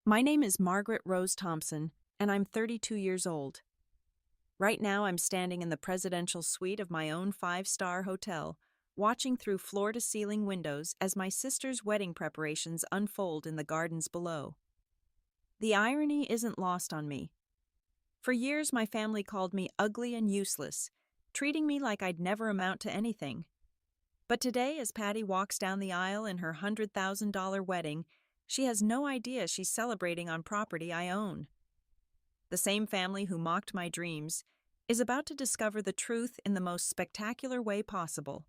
My name is Margaret Rose Thompson, and I'm 32 years old. Right now, I'm standing in the presidential suite of my own five-star hotel, watching through floor-to-ceiling windows as my sister's wedding preparations unfold in the gardens below. The irony isn't lost on me. For years, my family called me ugly and useless, treating me like I'd never amount to anything. But today, as Patty walks down the aisle in her $100,000 wedding, she has no idea she's celebrating on property I own. The same family who mocked my dreams is about to discover the truth in the most spectacular way possible.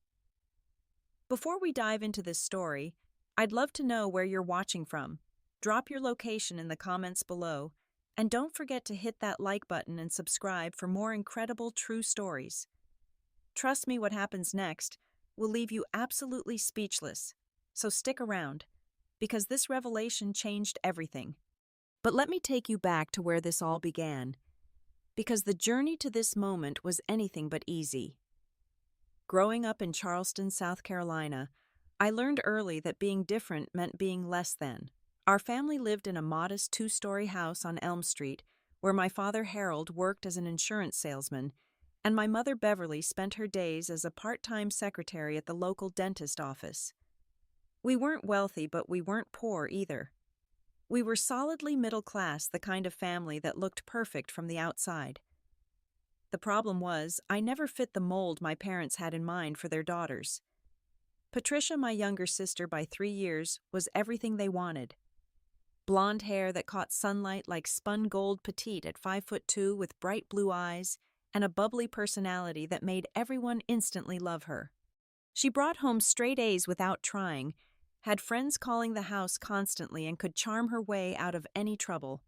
Before we dive into this story, I'd love to know where you're watching from. Drop your location in the comments below, and don't forget to hit that like button and subscribe for more incredible true stories. Trust me, what happens next will leave you absolutely speechless, so stick around, because this revelation changed everything. But let me take you back to where this all began, because the journey to this moment was anything but easy. Growing up in Charleston, South Carolina, I learned early that being different meant being less than. Our family lived in a modest two-story house on Elm Street, where my father Harold worked as an insurance salesman, and my mother Beverly spent her days as a part-time secretary at the local dentist office. We weren't wealthy, but we weren't poor either. We were solidly middle class, the kind of family that looked perfect from the outside. The problem was, I never fit the mold my parents had in mind for their daughters. Patricia, my younger sister by 3 years, was everything they wanted. Blonde hair that caught sunlight like spun gold, petite at 5'2" with bright blue eyes, and a bubbly personality that made everyone instantly love her. She brought home straight A's without trying, had friends calling the house constantly, and could charm her way out of any trouble.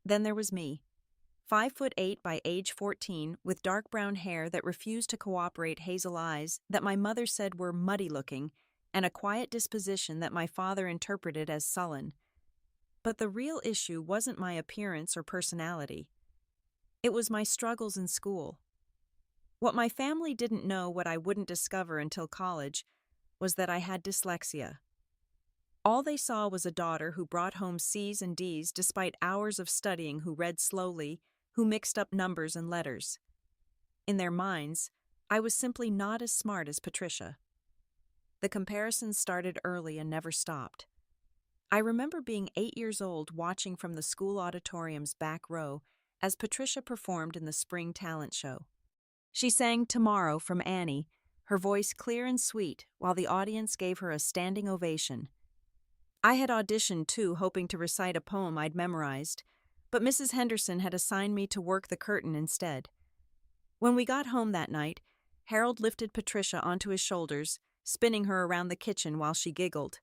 Then there was me, 5'8" by age 14, with dark brown hair that refused to cooperate, hazel eyes that my mother said were muddy-looking, and a quiet disposition that my father interpreted as sullen. But the real issue wasn't my appearance or personality. It was my struggles in school. What my family didn't know, what I wouldn't discover until college, was that I had dyslexia. All they saw was a daughter who brought home C's and D's despite hours of studying, who read slowly, who mixed up numbers and letters. In their minds, I was simply not as smart as Patricia. The comparisons started early and never stopped. I remember being 8 years old, watching from the school auditorium's back row as Patricia performed in the spring talent show. She sang "Tomorrow" from Annie, her voice clear and sweet, while the audience gave her a standing ovation. I had auditioned too, hoping to recite a poem I'd memorized, but Mrs. Henderson had assigned me to work the curtain instead. When we got home that night, Harold lifted Patricia onto his shoulders, spinning her around the kitchen while she giggled.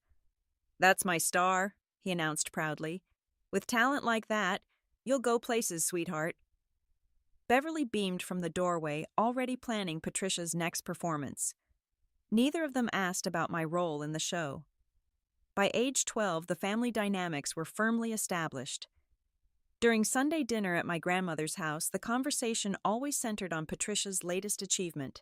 "That's my star," he announced proudly. "With talent like that, you'll go places, sweetheart." Beverly beamed from the doorway, already planning Patricia's next performance. Neither of them asked about my role in the show. By age 12, the family dynamics were firmly established. During Sunday dinner at my grandmother's house, the conversation always centered on Patricia's latest achievement.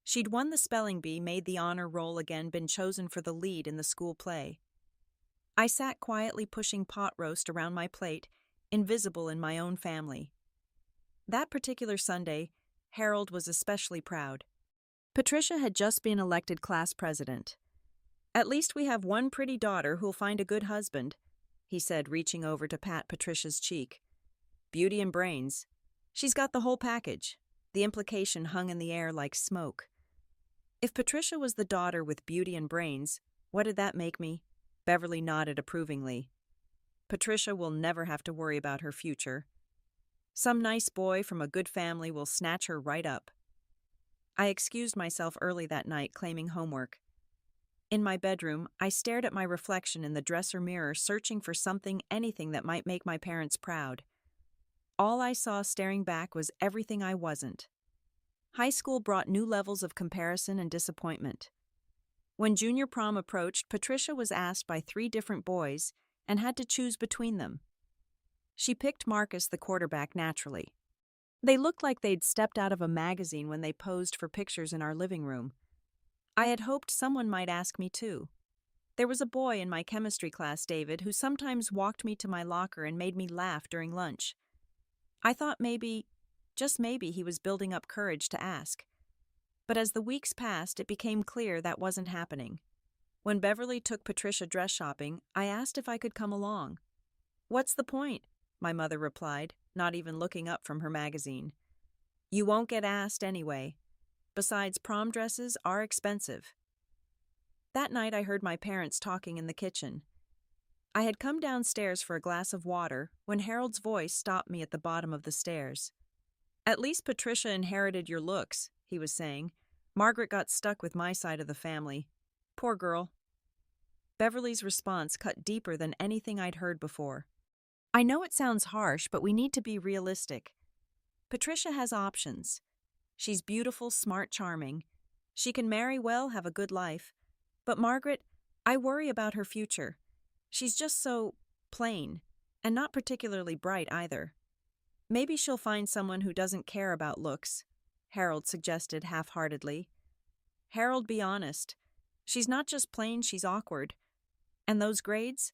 She'd won the spelling bee, made the honor roll again, been chosen for the lead in the school play. I sat quietly pushing pot roast around my plate, invisible in my own family. That particular Sunday, Harold was especially proud. Patricia had just been elected class president. "At least we have one pretty daughter who'll find a good husband," he said, reaching over to pat Patricia's cheek. "Beauty and brains. She's got the whole package." The implication hung in the air like smoke. If Patricia was the daughter with beauty and brains, what did that make me? Beverly nodded approvingly. "Patricia will never have to worry about her future. Some nice boy from a good family will snatch her right up." I excused myself early that night, claiming homework. In my bedroom, I stared at my reflection in the dresser mirror, searching for something, anything that might make my parents proud. All I saw staring back was everything I wasn't. High school brought new levels of comparison and disappointment. When junior prom approached, Patricia was asked by 3 different boys and had to choose between them. She picked Marcus, the quarterback, naturally. They looked like they'd stepped out of a magazine when they posed for pictures in our living room. I had hoped someone might ask me too. There was a boy in my chemistry class, David, who sometimes walked me to my locker and made me laugh during lunch. I thought maybe, just maybe, he was building up courage to ask. But as the weeks passed, it became clear that wasn't happening. When Beverly took Patricia dress shopping, I asked if I could come along. "What's the point?" my mother replied, not even looking up from her magazine. "You won't get asked anyway. Besides, prom dresses are expensive." That night I heard my parents talking in the kitchen. I had come downstairs for a glass of water when Harold's voice stopped me at the bottom of the stairs. "At least Patricia inherited your looks," he was saying. "Margaret got stuck with my side of the family. Poor girl." Beverly's response cut deeper than anything I'd heard before. "I know it sounds harsh, but we need to be realistic. Patricia has options. She's beautiful, smart, charming. She can marry well, have a good life. But Margaret, I worry about her future. She's just so plain, and not particularly bright either. Maybe she'll find someone who doesn't care about looks," Harold suggested half-heartedly. "Harold, be honest. She's not just plain, she's awkward. And those grades?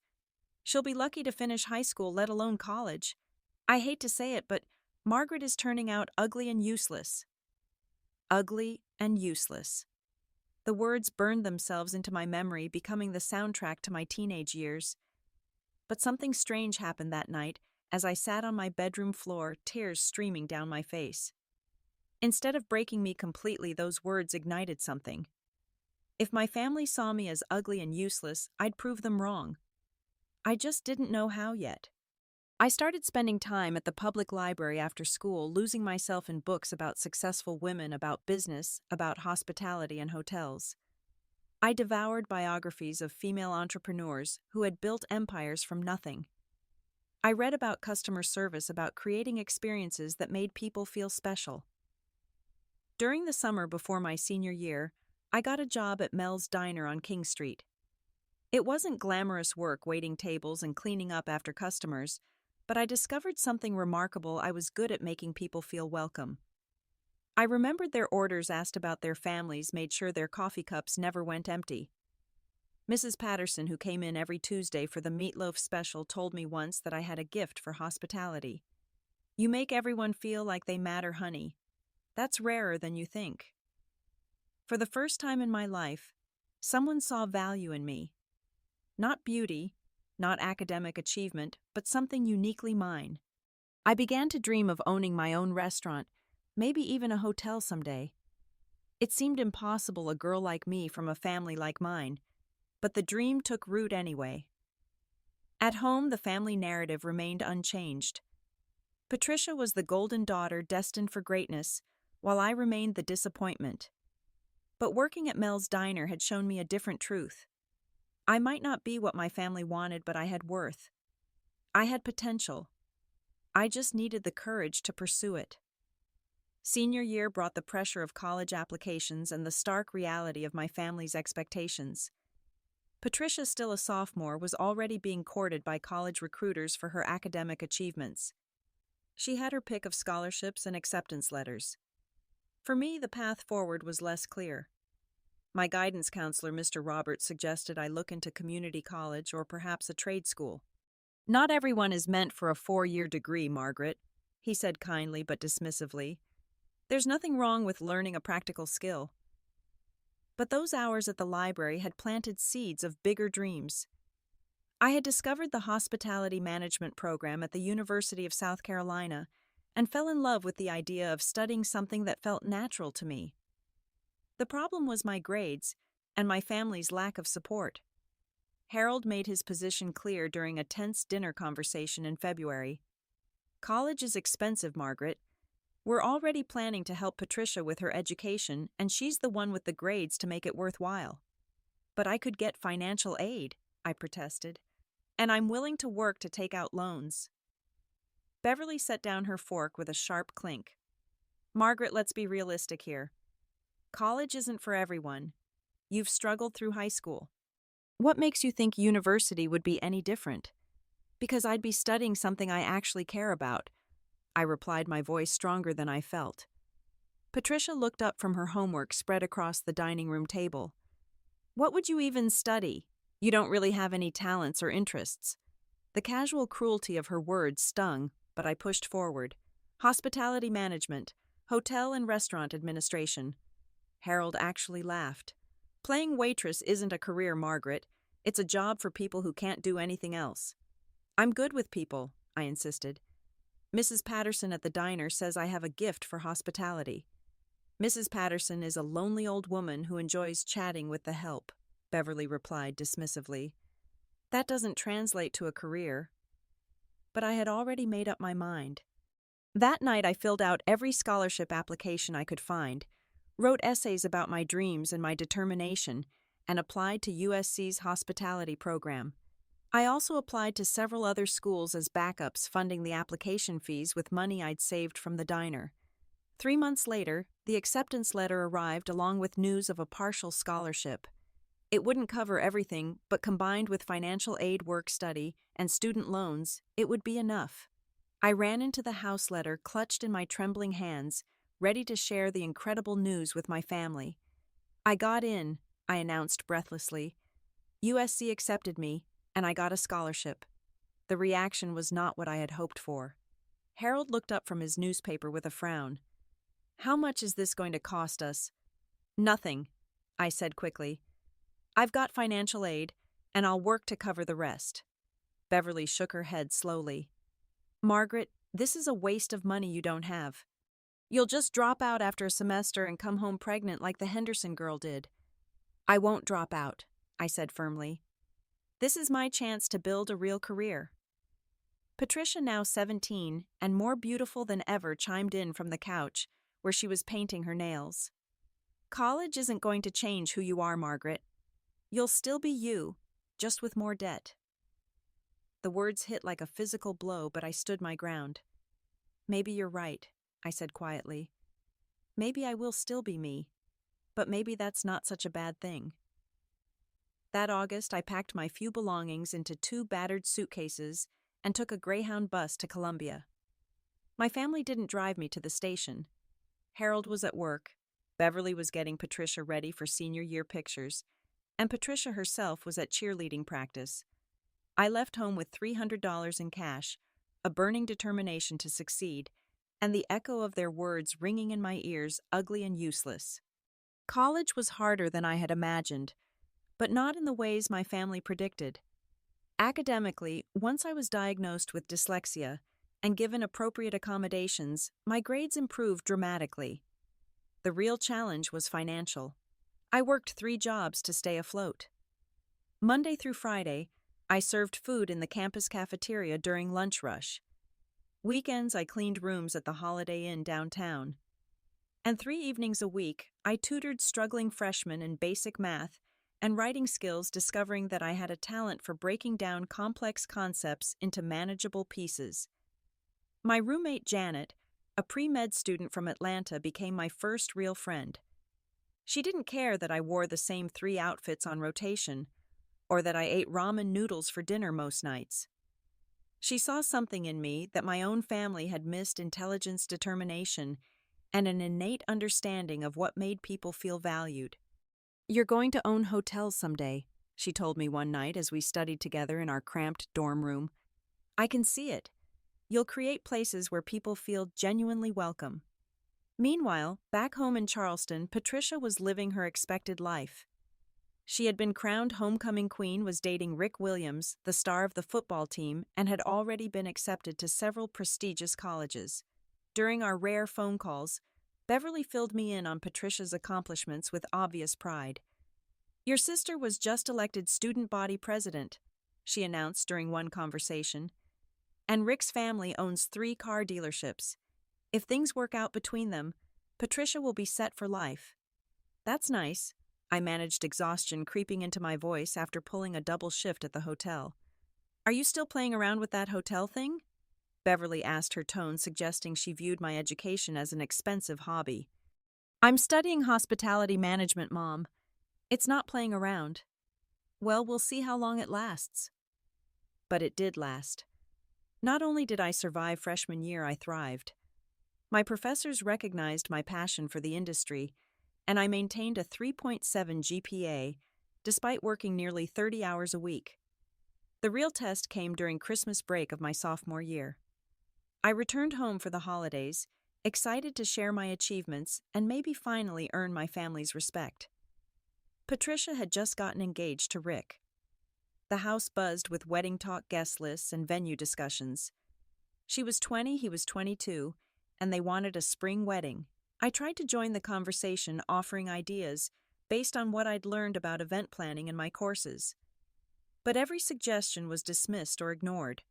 She'll be lucky to finish high school, let alone college. I hate to say it, but Margaret is turning out ugly and useless." Ugly and useless. The words burned themselves into my memory, becoming the soundtrack to my teenage years. But something strange happened that night as I sat on my bedroom floor, tears streaming down my face. Instead of breaking me completely, those words ignited something. If my family saw me as ugly and useless, I'd prove them wrong. I just didn't know how yet. I started spending time at the public library after school, losing myself in books about successful women, about business, about hospitality and hotels. I devoured biographies of female entrepreneurs who had built empires from nothing. I read about customer service, about creating experiences that made people feel special. During the summer before my senior year, I got a job at Mel's Diner on King Street. It wasn't glamorous work waiting tables and cleaning up after customers, but I discovered something remarkable. I was good at making people feel welcome. I remembered their orders, asked about their families, made sure their coffee cups never went empty. Mrs. Patterson, who came in every Tuesday for the meatloaf special, told me once that I had a gift for hospitality. "You make everyone feel like they matter, honey. That's rarer than you think." For the first time in my life, someone saw value in me. Not beauty, not academic achievement, but something uniquely mine. I began to dream of owning my own restaurant, maybe even a hotel someday. It seemed impossible, a girl like me from a family like mine, but the dream took root anyway. At home, the family narrative remained unchanged. Patricia was the golden daughter destined for greatness, while I remained the disappointment. But working at Mel's Diner had shown me a different truth. I might not be what my family wanted, but I had worth. I had potential. I just needed the courage to pursue it. Senior year brought the pressure of college applications and the stark reality of my family's expectations. Patricia, still a sophomore, was already being courted by college recruiters for her academic achievements. She had her pick of scholarships and acceptance letters. For me, the path forward was less clear. My guidance counselor, Mr. Roberts, suggested I look into community college or perhaps a trade school. "Not everyone is meant for a 4-year degree, Margaret," he said kindly but dismissively. "There's nothing wrong with learning a practical skill." But those hours at the library had planted seeds of bigger dreams. I had discovered the hospitality management program at the University of South Carolina and fell in love with the idea of studying something that felt natural to me. The problem was my grades and my family's lack of support. Harold made his position clear during a tense dinner conversation in February. "College is expensive, Margaret. We're already planning to help Patricia with her education, and she's the one with the grades to make it worthwhile." "But I could get financial aid," I protested, "and I'm willing to work to take out loans." Beverly set down her fork with a sharp clink. "Margaret, let's be realistic here. College isn't for everyone. You've struggled through high school. What makes you think university would be any different?" "Because I'd be studying something I actually care about," I replied, my voice stronger than I felt. Patricia looked up from her homework spread across the dining room table. "What would you even study? You don't really have any talents or interests. The casual cruelty of her words stung, but I pushed forward. Hospitality management, hotel and restaurant administration. Harold actually laughed. Playing waitress isn't a career, Margaret. It's a job for people who can't do anything else. I'm good with people, I insisted. Mrs. Patterson at the diner says I have a gift for hospitality. Mrs. Patterson is a lonely old woman who enjoys chatting with the help, Beverly replied dismissively. That doesn't translate to a career. But I had already made up my mind. That night I filled out every scholarship application I could find, wrote essays about my dreams and my determination, and applied to USC's hospitality program. I also applied to several other schools as backups, funding the application fees with money I'd saved from the diner. 3 months later, the acceptance letter arrived along with news of a partial scholarship. It wouldn't cover everything, but combined with financial aid, work study, and student loans, it would be enough. I ran into the house letter clutched in my trembling hands, ready to share the incredible news with my family. I got in, I announced breathlessly. USC accepted me, and I got a scholarship. The reaction was not what I had hoped for. Harold looked up from his newspaper with a frown. How much is this going to cost us? Nothing, I said quickly. I've got financial aid, and I'll work to cover the rest. Beverly shook her head slowly. Margaret, this is a waste of money you don't have. You'll just drop out after a semester and come home pregnant like the Henderson girl did. I won't drop out, I said firmly. This is my chance to build a real career. Patricia, now 17 and more beautiful than ever, chimed in from the couch, where she was painting her nails. College isn't going to change who you are, Margaret. You'll still be you, just with more debt. The words hit like a physical blow, but I stood my ground. Maybe you're right, I said quietly. Maybe I will still be me, but maybe that's not such a bad thing. That August, I packed my few belongings into 2 battered suitcases and took a Greyhound bus to Columbia. My family didn't drive me to the station. Harold was at work, Beverly was getting Patricia ready for senior year pictures, and Patricia herself was at cheerleading practice. I left home with $300 in cash, a burning determination to succeed, and the echo of their words ringing in my ears, ugly and useless. College was harder than I had imagined, but not in the ways my family predicted. Academically, once I was diagnosed with dyslexia and given appropriate accommodations, my grades improved dramatically. The real challenge was financial. I worked 3 jobs to stay afloat. Monday through Friday, I served food in the campus cafeteria during lunch rush. Weekends, I cleaned rooms at the Holiday Inn downtown. And 3 evenings a week, I tutored struggling freshmen in basic math and writing skills, discovering that I had a talent for breaking down complex concepts into manageable pieces. My roommate Janet, a pre-med student from Atlanta, became my first real friend. She didn't care that I wore the same 3 outfits on rotation, or that I ate ramen noodles for dinner most nights. She saw something in me that my own family had missed: intelligence, determination, and an innate understanding of what made people feel valued. You're going to own hotels someday, she told me one night as we studied together in our cramped dorm room. I can see it. You'll create places where people feel genuinely welcome. Meanwhile, back home in Charleston, Patricia was living her expected life. She had been crowned homecoming queen, was dating Rick Williams, the star of the football team, and had already been accepted to several prestigious colleges. During our rare phone calls, Beverly filled me in on Patricia's accomplishments with obvious pride. Your sister was just elected student body president, she announced during one conversation. And Rick's family owns 3 car dealerships. If things work out between them, Patricia will be set for life. That's nice. I managed exhaustion creeping into my voice after pulling a double shift at the hotel. Are you still playing around with that hotel thing? Beverly asked, her tone suggesting she viewed my education as an expensive hobby. I'm studying hospitality management, Mom. It's not playing around. Well, we'll see how long it lasts. But it did last. Not only did I survive freshman year, I thrived. My professors recognized my passion for the industry, and I maintained a 3.7 GPA despite working nearly 30 hours a week. The real test came during Christmas break of my sophomore year. I returned home for the holidays, excited to share my achievements and maybe finally earn my family's respect. Patricia had just gotten engaged to Rick. The house buzzed with wedding talk guest lists and venue discussions. She was 20, he was 22, and they wanted a spring wedding. I tried to join the conversation, offering ideas based on what I'd learned about event planning in my courses. But every suggestion was dismissed or ignored.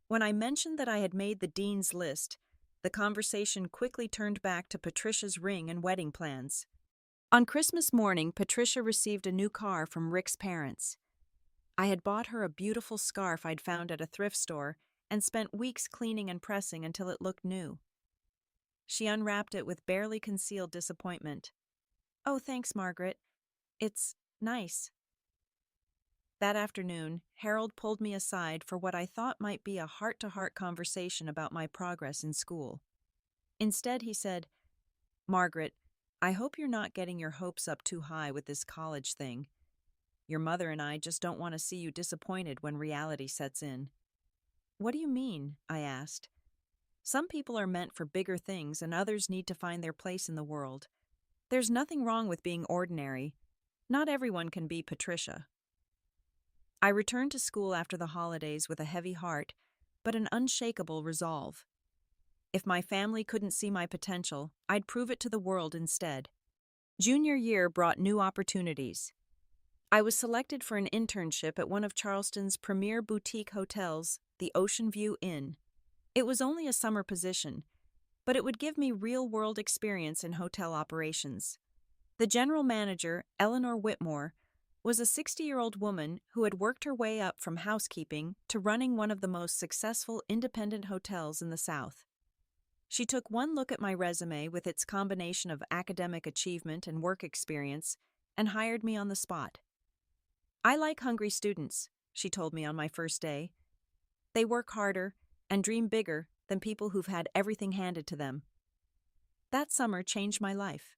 When I mentioned that I had made the dean's list, the conversation quickly turned back to Patricia's ring and wedding plans. On Christmas morning, Patricia received a new car from Rick's parents. I had bought her a beautiful scarf I'd found at a thrift store and spent weeks cleaning and pressing until it looked new. She unwrapped it with barely concealed disappointment. "Oh, thanks, Margaret. It's nice." That afternoon, Harold pulled me aside for what I thought might be a heart-to-heart conversation about my progress in school. Instead, he said, "Margaret, I hope you're not getting your hopes up too high with this college thing. Your mother and I just don't want to see you disappointed when reality sets in." "What do you mean?" I asked. "Some people are meant for bigger things and others need to find their place in the world. There's nothing wrong with being ordinary. Not everyone can be Patricia." I returned to school after the holidays with a heavy heart, but an unshakable resolve. If my family couldn't see my potential, I'd prove it to the world instead. Junior year brought new opportunities. I was selected for an internship at one of Charleston's premier boutique hotels, the Ocean View Inn. It was only a summer position, but it would give me real-world experience in hotel operations. The general manager, Eleanor Whitmore, was a 60-year-old woman who had worked her way up from housekeeping to running one of the most successful independent hotels in the South. She took one look at my resume with its combination of academic achievement and work experience and hired me on the spot. "I like hungry students," she told me on my first day. "They work harder and dream bigger than people who've had everything handed to them." That summer changed my life.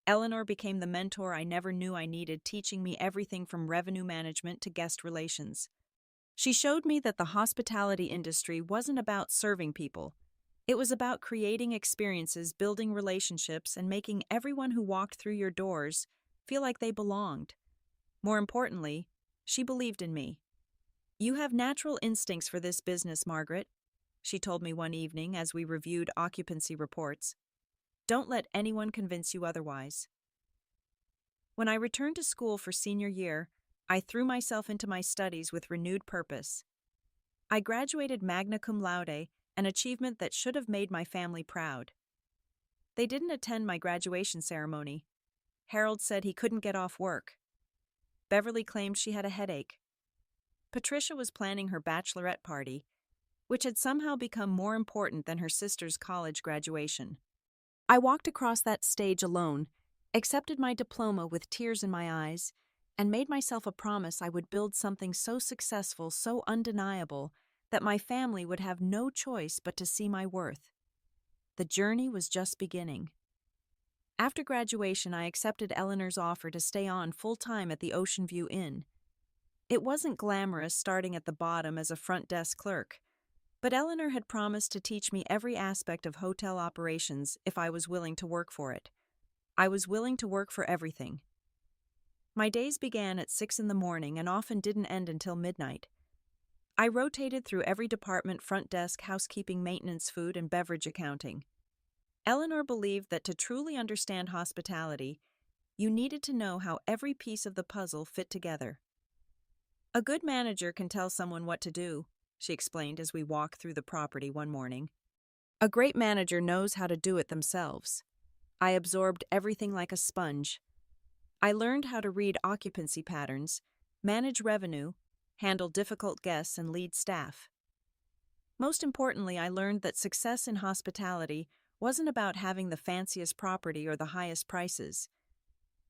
Eleanor became the mentor I never knew I needed, teaching me everything from revenue management to guest relations. She showed me that the hospitality industry wasn't about serving people. It was about creating experiences, building relationships, and making everyone who walked through your doors feel like they belonged. More importantly, she believed in me. "You have natural instincts for this business, Margaret," she told me one evening as we reviewed occupancy reports. "Don't let anyone convince you otherwise." When I returned to school for senior year, I threw myself into my studies with renewed purpose. I graduated magna cum laude, an achievement that should have made my family proud. They didn't attend my graduation ceremony. Harold said he couldn't get off work. Beverly claimed she had a headache. Patricia was planning her bachelorette party, which had somehow become more important than her sister's college graduation. I walked across that stage alone, accepted my diploma with tears in my eyes, and made myself a promise I would build something so successful, so undeniable, that my family would have no choice but to see my worth. The journey was just beginning. After graduation, I accepted Eleanor's offer to stay on full-time at the Ocean View Inn. It wasn't glamorous starting at the bottom as a front desk clerk, but Eleanor had promised to teach me every aspect of hotel operations if I was willing to work for it. I was willing to work for everything. My days began at 6 in the morning and often didn't end until midnight. I rotated through every department: front desk, housekeeping, maintenance, food, and beverage accounting. Eleanor believed that to truly understand hospitality, you needed to know how every piece of the puzzle fit together. "A good manager can tell someone what to do," she explained as we walked through the property one morning. "A great manager knows how to do it themselves." I absorbed everything like a sponge. I learned how to read occupancy patterns, manage revenue, handle difficult guests, and lead staff. Most importantly, I learned that success in hospitality wasn't about having the fanciest property or the highest prices.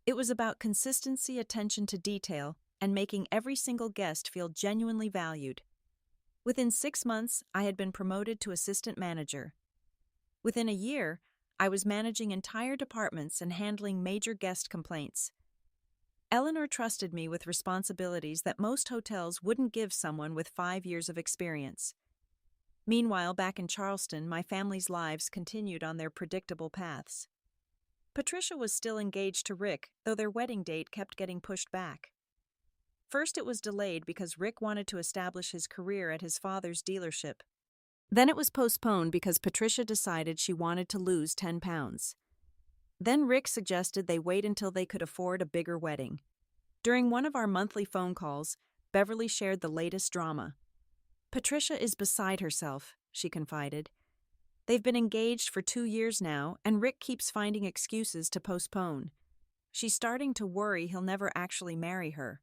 It was about consistency, attention to detail, and making every single guest feel genuinely valued. Within 6 months, I had been promoted to assistant manager. Within a year, I was managing entire departments and handling major guest complaints. Eleanor trusted me with responsibilities that most hotels wouldn't give someone with 5 years of experience. Meanwhile, back in Charleston, my family's lives continued on their predictable paths. Patricia was still engaged to Rick, though their wedding date kept getting pushed back. First, it was delayed because Rick wanted to establish his career at his father's dealership. Then it was postponed because Patricia decided she wanted to lose 10 pounds. Then Rick suggested they wait until they could afford a bigger wedding. During one of our monthly phone calls, Beverly shared the latest drama. "Patricia is beside herself," she confided. "They've been engaged for 2 years now, and Rick keeps finding excuses to postpone. She's starting to worry he'll never actually marry her."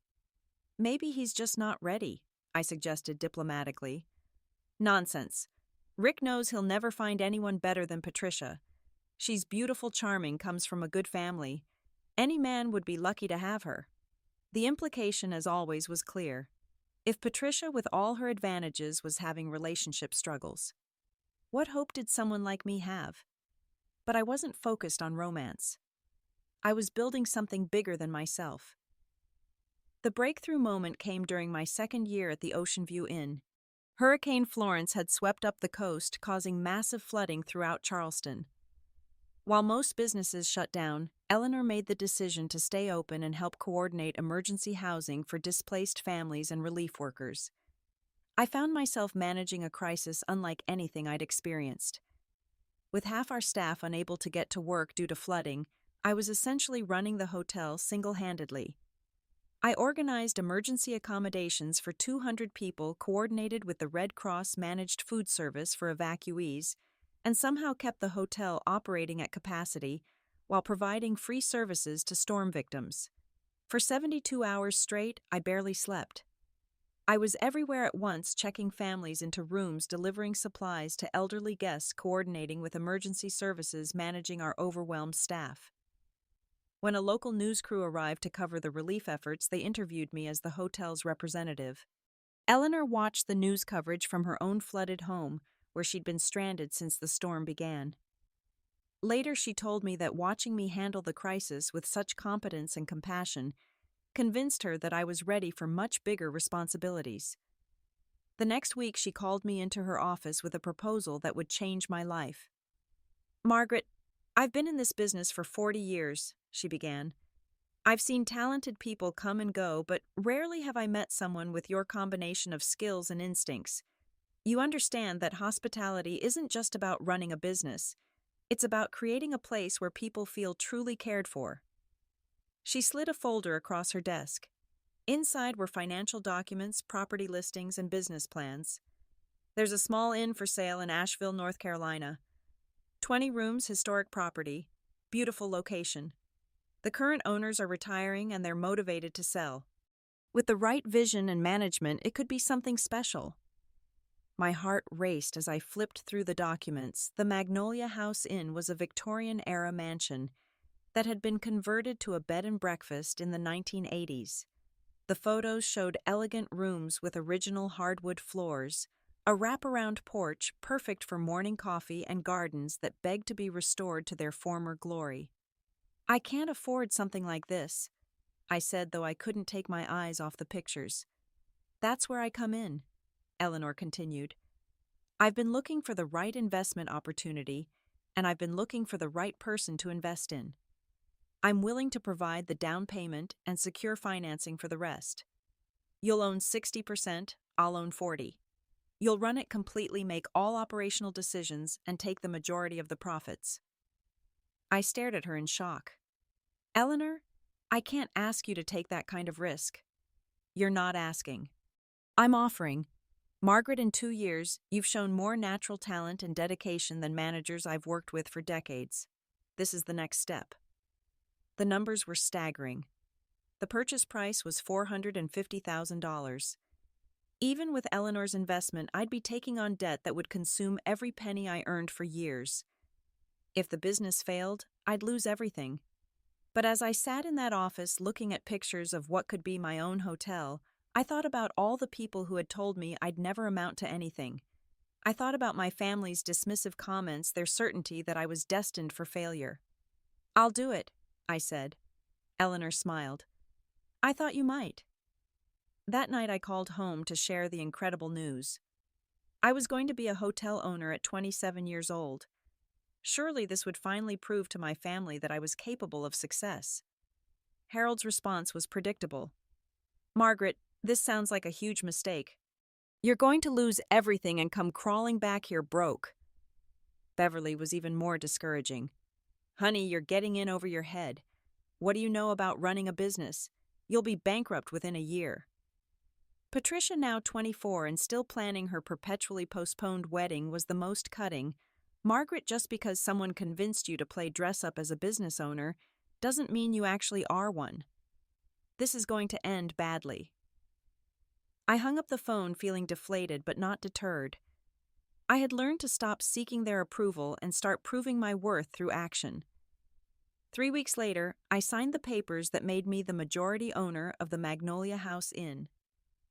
"Maybe he's just not ready," I suggested diplomatically. "Nonsense. Rick knows he'll never find anyone better than Patricia. She's beautiful, charming, comes from a good family. Any man would be lucky to have her." The implication, as always, was clear. If Patricia, with all her advantages, was having relationship struggles, what hope did someone like me have? But I wasn't focused on romance. I was building something bigger than myself. The breakthrough moment came during my second year at the Ocean View Inn. Hurricane Florence had swept up the coast, causing massive flooding throughout Charleston. While most businesses shut down, Eleanor made the decision to stay open and help coordinate emergency housing for displaced families and relief workers. I found myself managing a crisis unlike anything I'd experienced. With half our staff unable to get to work due to flooding, I was essentially running the hotel single-handedly. I organized emergency accommodations for 200 people, coordinated with the Red Cross managed food service for evacuees, and somehow kept the hotel operating at capacity while providing free services to storm victims. For 72 hours straight, I barely slept. I was everywhere at once, checking families into rooms, delivering supplies to elderly guests, coordinating with emergency services, managing our overwhelmed staff. When a local news crew arrived to cover the relief efforts, they interviewed me as the hotel's representative. Eleanor watched the news coverage from her own flooded home, where she'd been stranded since the storm began. Later, she told me that watching me handle the crisis with such competence and compassion convinced her that I was ready for much bigger responsibilities. The next week, she called me into her office with a proposal that would change my life. "Margaret, I've been in this business for 40 years, she began. "I've seen talented people come and go, but rarely have I met someone with your combination of skills and instincts. You understand that hospitality isn't just about running a business. It's about creating a place where people feel truly cared for." She slid a folder across her desk. Inside were financial documents, property listings, and business plans. "There's a small inn for sale in Asheville, North Carolina. 20 rooms, historic property, beautiful location. The current owners are retiring and they're motivated to sell. With the right vision and management, it could be something special." My heart raced as I flipped through the documents. The Magnolia House Inn was a Victorian-era mansion that had been converted to a bed and breakfast in the 1980s. The photos showed elegant rooms with original hardwood floors, a wraparound porch perfect for morning coffee, and gardens that begged to be restored to their former glory. "I can't afford something like this," I said, though I couldn't take my eyes off the pictures. "That's where I come in," Eleanor continued. "I've been looking for the right investment opportunity, and I've been looking for the right person to invest in. I'm willing to provide the down payment and secure financing for the rest. You'll own 60%, I'll own 40%. You'll run it completely, make all operational decisions, and take the majority of the profits." I stared at her in shock. "Eleanor, I can't ask you to take that kind of risk." "You're not asking. I'm offering. Margaret, in 2 years, you've shown more natural talent and dedication than managers I've worked with for decades. This is the next step." The numbers were staggering. The purchase price was $450,000. Even with Eleanor's investment, I'd be taking on debt that would consume every penny I earned for years. If the business failed, I'd lose everything. But as I sat in that office looking at pictures of what could be my own hotel, I thought about all the people who had told me I'd never amount to anything. I thought about my family's dismissive comments, their certainty that I was destined for failure. "I'll do it," I said. Eleanor smiled. I thought you might. That night I called home to share the incredible news. I was going to be a hotel owner at 27 years old. Surely this would finally prove to my family that I was capable of success. Harold's response was predictable. Margaret, this sounds like a huge mistake. You're going to lose everything and come crawling back here broke. Beverly was even more discouraging. Honey, you're getting in over your head. What do you know about running a business? You'll be bankrupt within a year. Patricia, now 24 and still planning her perpetually postponed wedding, was the most cutting. Margaret, just because someone convinced you to play dress-up as a business owner doesn't mean you actually are one. This is going to end badly. I hung up the phone feeling deflated but not deterred. I had learned to stop seeking their approval and start proving my worth through action. 3 weeks later, I signed the papers that made me the majority owner of the Magnolia House Inn.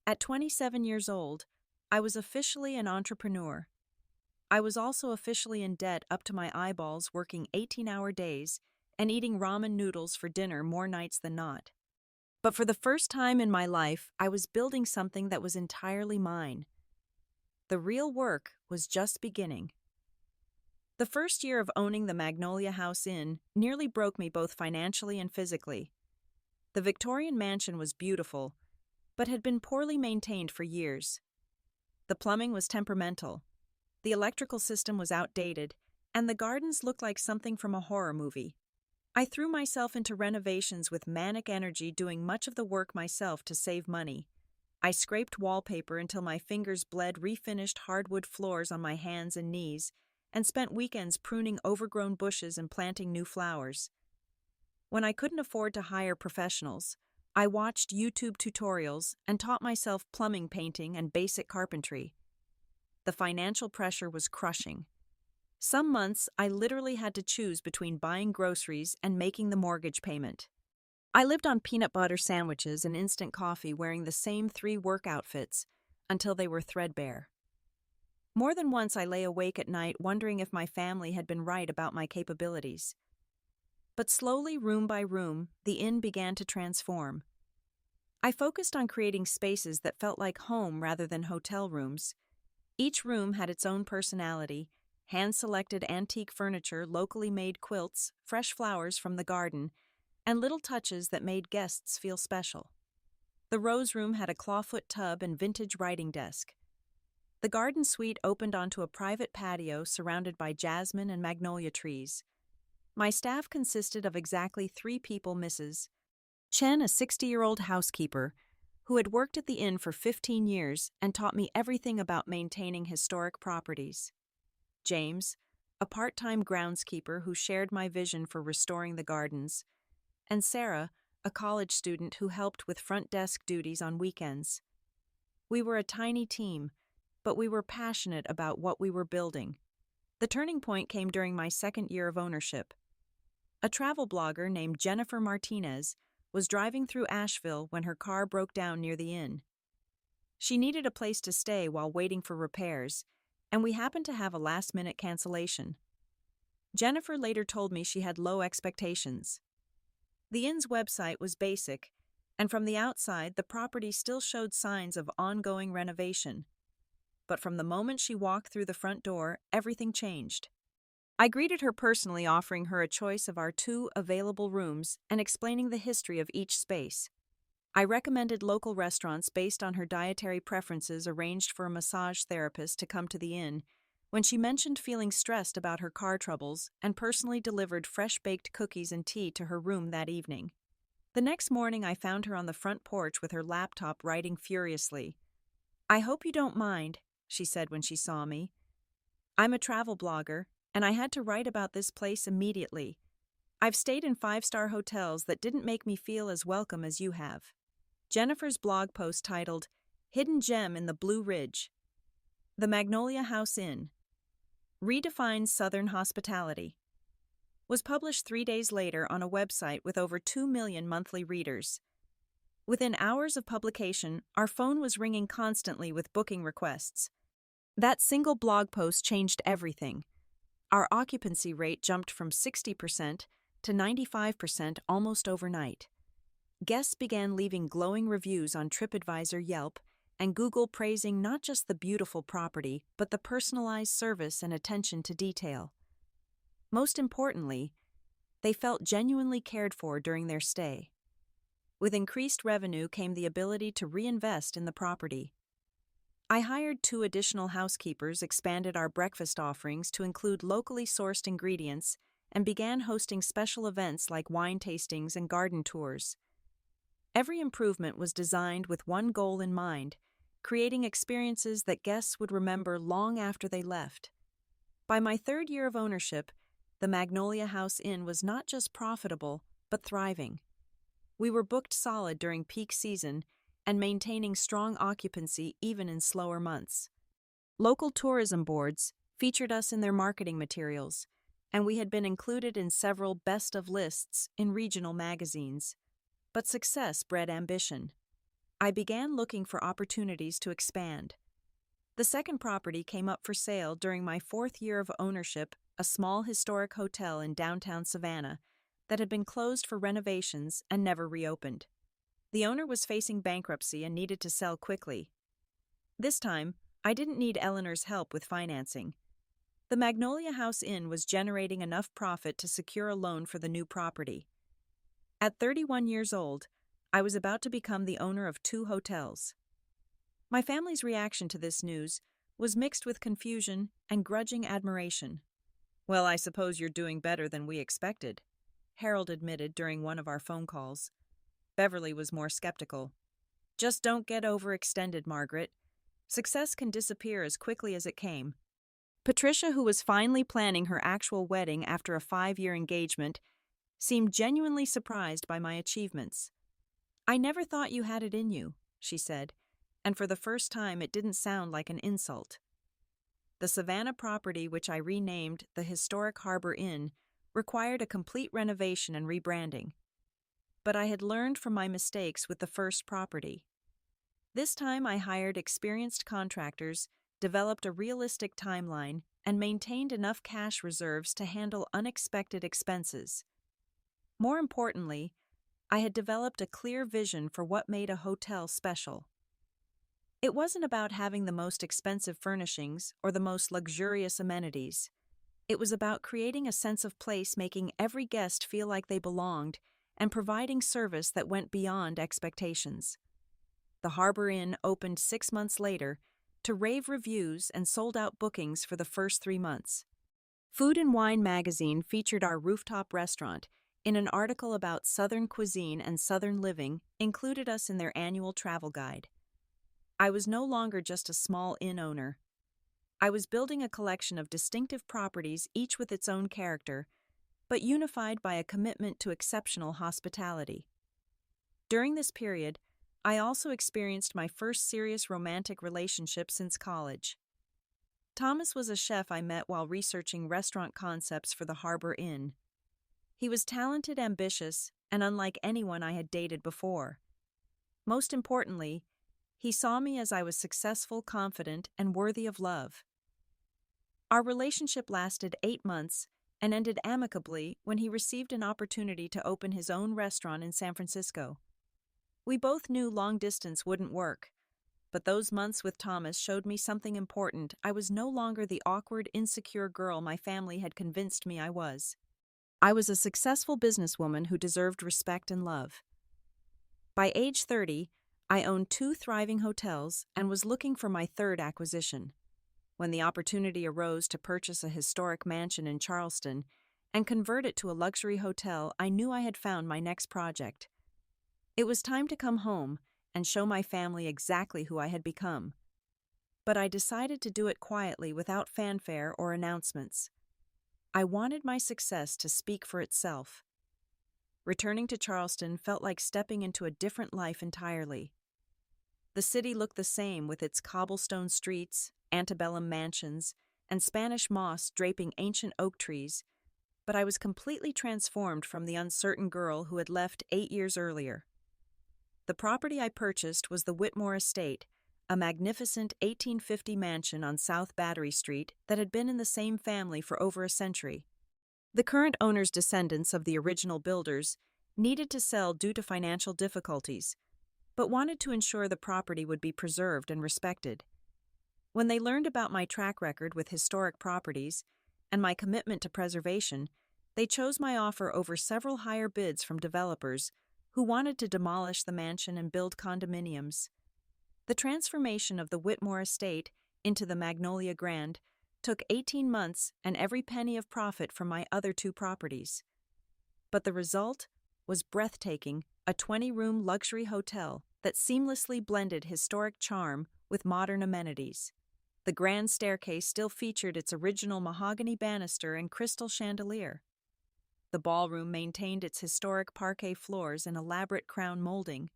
At 27 years old, I was officially an entrepreneur. I was also officially in debt up to my eyeballs, working 18-hour days and eating ramen noodles for dinner more nights than not. But for the first time in my life, I was building something that was entirely mine. The real work was just beginning. The first year of owning the Magnolia House Inn nearly broke me both financially and physically. The Victorian mansion was beautiful, but had been poorly maintained for years. The plumbing was temperamental, the electrical system was outdated, and the gardens looked like something from a horror movie. I threw myself into renovations with manic energy, doing much of the work myself to save money. I scraped wallpaper until my fingers bled, refinished hardwood floors on my hands and knees, and spent weekends pruning overgrown bushes and planting new flowers. When I couldn't afford to hire professionals, I watched YouTube tutorials and taught myself plumbing, painting, and basic carpentry. The financial pressure was crushing. Some months, I literally had to choose between buying groceries and making the mortgage payment. I lived on peanut butter sandwiches and instant coffee, wearing the same 3 work outfits until they were threadbare. More than once, I lay awake at night wondering if my family had been right about my capabilities. But slowly, room by room, the inn began to transform. I focused on creating spaces that felt like home rather than hotel rooms. Each room had its own personality: hand-selected antique furniture, locally made quilts, fresh flowers from the garden, and little touches that made guests feel special. The Rose Room had a clawfoot tub and vintage writing desk. The garden suite opened onto a private patio surrounded by jasmine and magnolia trees. My staff consisted of exactly 3 people: Mrs. Chen, a 60-year-old housekeeper who had worked at the inn for 15 years and taught me everything about maintaining historic properties; James, a part-time groundskeeper who shared my vision for restoring the gardens; and Sarah, a college student who helped with front desk duties on weekends. We were a tiny team, but we were passionate about what we were building. The turning point came during my second year of ownership. A travel blogger named Jennifer Martinez was driving through Asheville when her car broke down near the inn. She needed a place to stay while waiting for repairs, and we happened to have a last-minute cancellation. Jennifer later told me she had low expectations. The inn's website was basic, and from the outside, the property still showed signs of ongoing renovation. But from the moment she walked through the front door, everything changed. I greeted her personally, offering her a choice of our 2 available rooms and explaining the history of each space. I recommended local restaurants based on her dietary preferences, arranged for a massage therapist to come to the inn when she mentioned feeling stressed about her car troubles, and personally delivered fresh-baked cookies and tea to her room that evening. The next morning, I found her on the front porch with her laptop writing furiously. "I hope you don't mind," she said when she saw me. "I'm a travel blogger, and I had to write about this place immediately. I've stayed in 5-star hotels that didn't make me feel as welcome as you have." Jennifer's blog post, titled "Hidden Gem in the Blue Ridge: The Magnolia House Inn Redefines Southern Hospitality," was published 3 days later on a website with over 2 million monthly readers. Within hours of publication, our phone was ringing constantly with booking requests. That single blog post changed everything. Our occupancy rate jumped from 60% to 95% almost overnight. Guests began leaving glowing reviews on TripAdvisor, Yelp, and Google, praising not just the beautiful property, but the personalized service and attention to detail. Most importantly, they felt genuinely cared for during their stay. With increased revenue came the ability to reinvest in the property. I hired 2 additional housekeepers, expanded our breakfast offerings to include locally sourced ingredients, and began hosting special events like wine tastings and garden tours. Every improvement was designed with one goal in mind: creating experiences that guests would remember long after they left. By my 3rd year of ownership, the Magnolia House Inn was not just profitable, but thriving. We were booked solid during peak season and maintaining strong occupancy even in slower months. Local tourism boards featured us in their marketing materials, and we had been included in several best of lists in regional magazines. But success bred ambition. I began looking for opportunities to expand. The second property came up for sale during my 4th year of ownership, a small historic hotel in downtown Savannah that had been closed for renovations and never reopened. The owner was facing bankruptcy and needed to sell quickly. This time, I didn't need Eleanor's help with financing. The Magnolia House Inn was generating enough profit to secure a loan for the new property. At 31 years old, I was about to become the owner of 2 hotels. My family's reaction to this news was mixed with confusion and grudging admiration. "Well, I suppose you're doing better than we expected," Harold admitted during one of our phone calls. Beverly was more skeptical. "Just don't get overextended, Margaret. Success can disappear as quickly as it came." Patricia, who was finally planning her actual wedding after a 5-year engagement, seemed genuinely surprised by my achievements. "I never thought you had it in you," she said, and for the first time it didn't sound like an insult. The Savannah property, which I renamed the Historic Harbor Inn, required a complete renovation and rebranding. But I had learned from my mistakes with the first property. This time I hired experienced contractors, developed a realistic timeline, and maintained enough cash reserves to handle unexpected expenses. More importantly, I had developed a clear vision for what made a hotel special. It wasn't about having the most expensive furnishings or the most luxurious amenities. It was about creating a sense of place, making every guest feel like they belonged, and providing service that went beyond expectations. The Harbor Inn opened 6 months later to rave reviews and sold-out bookings for the first 3 months. Food and Wine magazine featured our rooftop restaurant in an article about Southern cuisine and Southern living, included us in their annual travel guide. I was no longer just a small inn owner. I was building a collection of distinctive properties, each with its own character, but unified by a commitment to exceptional hospitality. During this period, I also experienced my first serious romantic relationship since college. Thomas was a chef I met while researching restaurant concepts for the Harbor Inn. He was talented, ambitious, and unlike anyone I had dated before. Most importantly, he saw me as I was successful, confident, and worthy of love. Our relationship lasted 8 months and ended amicably when he received an opportunity to open his own restaurant in San Francisco. We both knew long distance wouldn't work, but those months with Thomas showed me something important. I was no longer the awkward, insecure girl my family had convinced me I was. I was a successful businesswoman who deserved respect and love. By age 30, I owned 2 thriving hotels and was looking for my 3rd acquisition. When the opportunity arose to purchase a historic mansion in Charleston and convert it to a luxury hotel, I knew I had found my next project. It was time to come home and show my family exactly who I had become. But I decided to do it quietly, without fanfare or announcements. I wanted my success to speak for itself. Returning to Charleston felt like stepping into a different life entirely. The city looked the same, with its cobblestone streets, antebellum mansions, and Spanish moss draping ancient oak trees, but I was completely transformed from the uncertain girl who had left 8 years earlier. The property I purchased was the Whitmore Estate, a magnificent 1850 mansion on South Battery Street that had been in the same family for over a century. The current owner's descendants of the original builders needed to sell due to financial difficulties, but wanted to ensure the property would be preserved and respected. When they learned about my track record with historic properties and my commitment to preservation, they chose my offer over several higher bids from developers who wanted to demolish the mansion and build condominiums. The transformation of the Whitmore estate into the Magnolia Grand took 18 months and every penny of profit from my other two properties. But the result was breathtaking, a 20-room luxury hotel that seamlessly blended historic charm with modern amenities. The grand staircase still featured its original mahogany banister and crystal chandelier. The ballroom maintained its historic parquet floors and elaborate crown molding.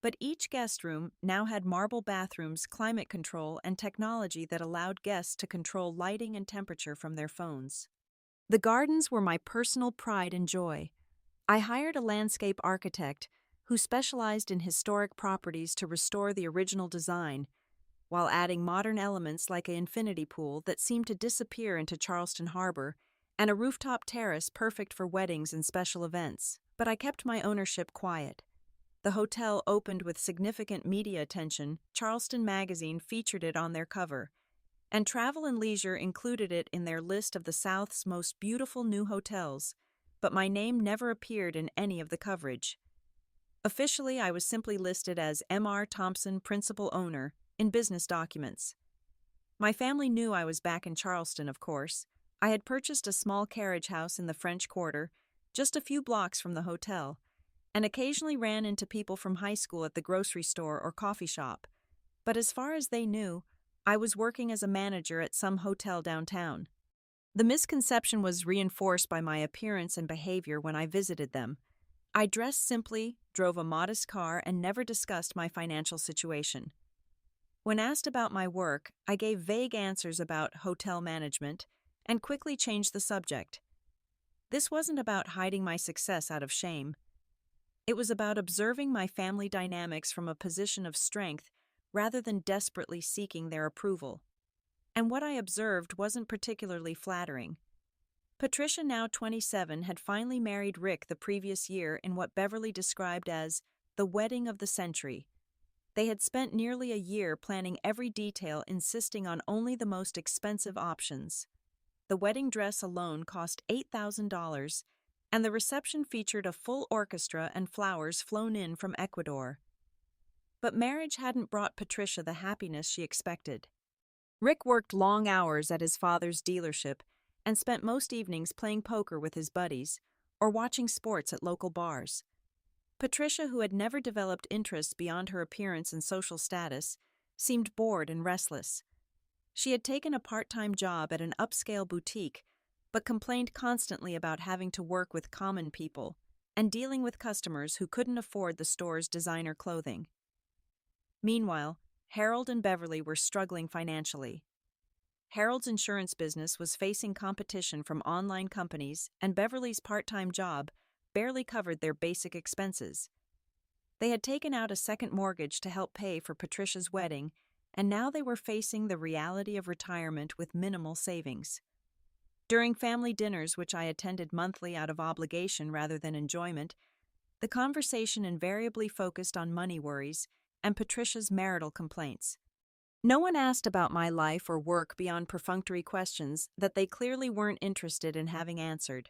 But each guest room now had marble bathrooms, climate control, and technology that allowed guests to control lighting and temperature from their phones. The gardens were my personal pride and joy. I hired a landscape architect who specialized in historic properties to restore the original design, while adding modern elements like an infinity pool that seemed to disappear into Charleston Harbor and a rooftop terrace perfect for weddings and special events. But I kept my ownership quiet. The hotel opened with significant media attention. Charleston magazine featured it on their cover, and Travel and Leisure included it in their list of the South's most beautiful new hotels, but my name never appeared in any of the coverage. Officially, I was simply listed as M.R. Thompson, principal owner, in business documents. My family knew I was back in Charleston, of course. I had purchased a small carriage house in the French Quarter, just a few blocks from the hotel, and occasionally ran into people from high school at the grocery store or coffee shop. But as far as they knew, I was working as a manager at some hotel downtown. The misconception was reinforced by my appearance and behavior when I visited them. I dressed simply, drove a modest car, and never discussed my financial situation. When asked about my work, I gave vague answers about hotel management and quickly changed the subject. This wasn't about hiding my success out of shame. It was about observing my family dynamics from a position of strength rather than desperately seeking their approval. And what I observed wasn't particularly flattering. Patricia, now 27, had finally married Rick the previous year in what Beverly described as the wedding of the century. They had spent nearly a year planning every detail, insisting on only the most expensive options. The wedding dress alone cost $8,000, and the reception featured a full orchestra and flowers flown in from Ecuador. But marriage hadn't brought Patricia the happiness she expected. Rick worked long hours at his father's dealership and spent most evenings playing poker with his buddies or watching sports at local bars. Patricia, who had never developed interests beyond her appearance and social status, seemed bored and restless. She had taken a part-time job at an upscale boutique, but complained constantly about having to work with common people and dealing with customers who couldn't afford the store's designer clothing. Meanwhile, Harold and Beverly were struggling financially. Harold's insurance business was facing competition from online companies, and Beverly's part-time job barely covered their basic expenses. They had taken out a second mortgage to help pay for Patricia's wedding, and now they were facing the reality of retirement with minimal savings. During family dinners, which I attended monthly out of obligation rather than enjoyment, the conversation invariably focused on money worries and Patricia's marital complaints. No one asked about my life or work beyond perfunctory questions that they clearly weren't interested in having answered.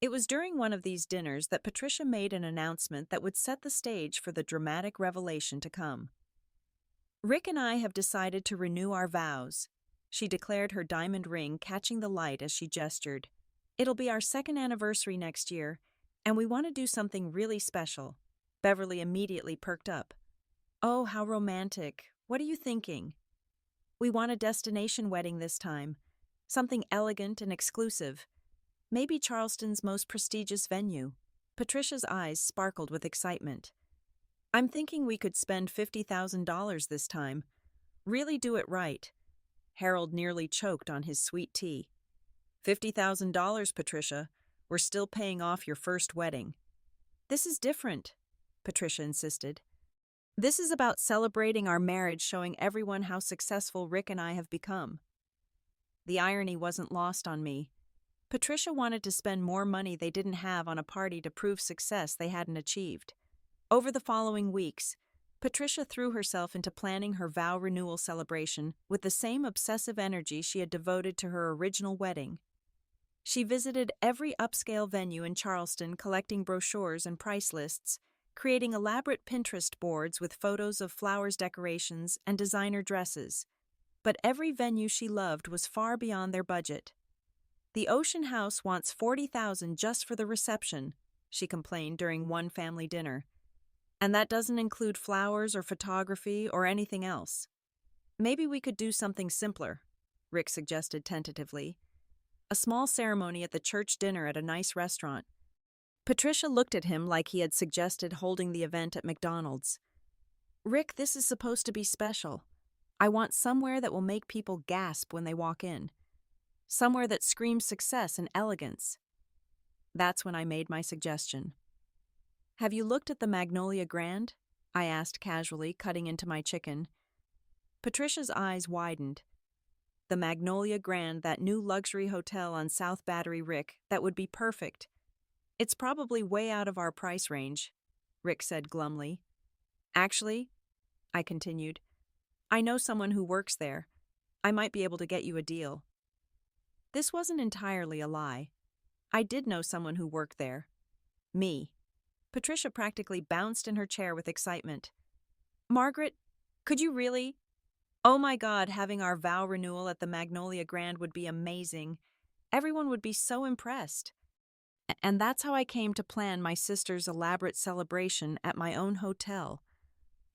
It was during one of these dinners that Patricia made an announcement that would set the stage for the dramatic revelation to come. "Rick and I have decided to renew our vows," she declared, her diamond ring catching the light as she gestured. "It'll be our second anniversary next year, and we want to do something really special." Beverly immediately perked up. "Oh, how romantic. What are you thinking?" "We want a destination wedding this time. Something elegant and exclusive. Maybe Charleston's most prestigious venue." Patricia's eyes sparkled with excitement. "I'm thinking we could spend $50,000 this time. Really do it right." Harold nearly choked on his sweet tea. $50,000, Patricia. We're still paying off your first wedding." "This is different," Patricia insisted. "This is about celebrating our marriage, showing everyone how successful Rick and I have become." The irony wasn't lost on me. Patricia wanted to spend more money they didn't have on a party to prove success they hadn't achieved. Over the following weeks, Patricia threw herself into planning her vow renewal celebration with the same obsessive energy she had devoted to her original wedding. She visited every upscale venue in Charleston collecting brochures and price lists, creating elaborate Pinterest boards with photos of flowers decorations and designer dresses. But every venue she loved was far beyond their budget. "The Ocean House wants $40,000 just for the reception," she complained during one family dinner. "And that doesn't include flowers or photography or anything else." "Maybe we could do something simpler," Rick suggested tentatively. "A small ceremony at the church dinner at a nice restaurant." Patricia looked at him like he had suggested holding the event at McDonald's. "Rick, this is supposed to be special. I want somewhere that will make people gasp when they walk in. Somewhere that screams success and elegance." That's when I made my suggestion. "Have you looked at the Magnolia Grand?" I asked casually, cutting into my chicken. Patricia's eyes widened. "The Magnolia Grand, that new luxury hotel on South Battery, Rick, that would be perfect." "It's probably way out of our price range," Rick said glumly. "Actually," I continued, "I know someone who works there. I might be able to get you a deal." This wasn't entirely a lie. I did know someone who worked there. Me. Patricia practically bounced in her chair with excitement. "Margaret, could you really? Oh my God, having our vow renewal at the Magnolia Grand would be amazing. Everyone would be so impressed." And that's how I came to plan my sister's elaborate celebration at my own hotel,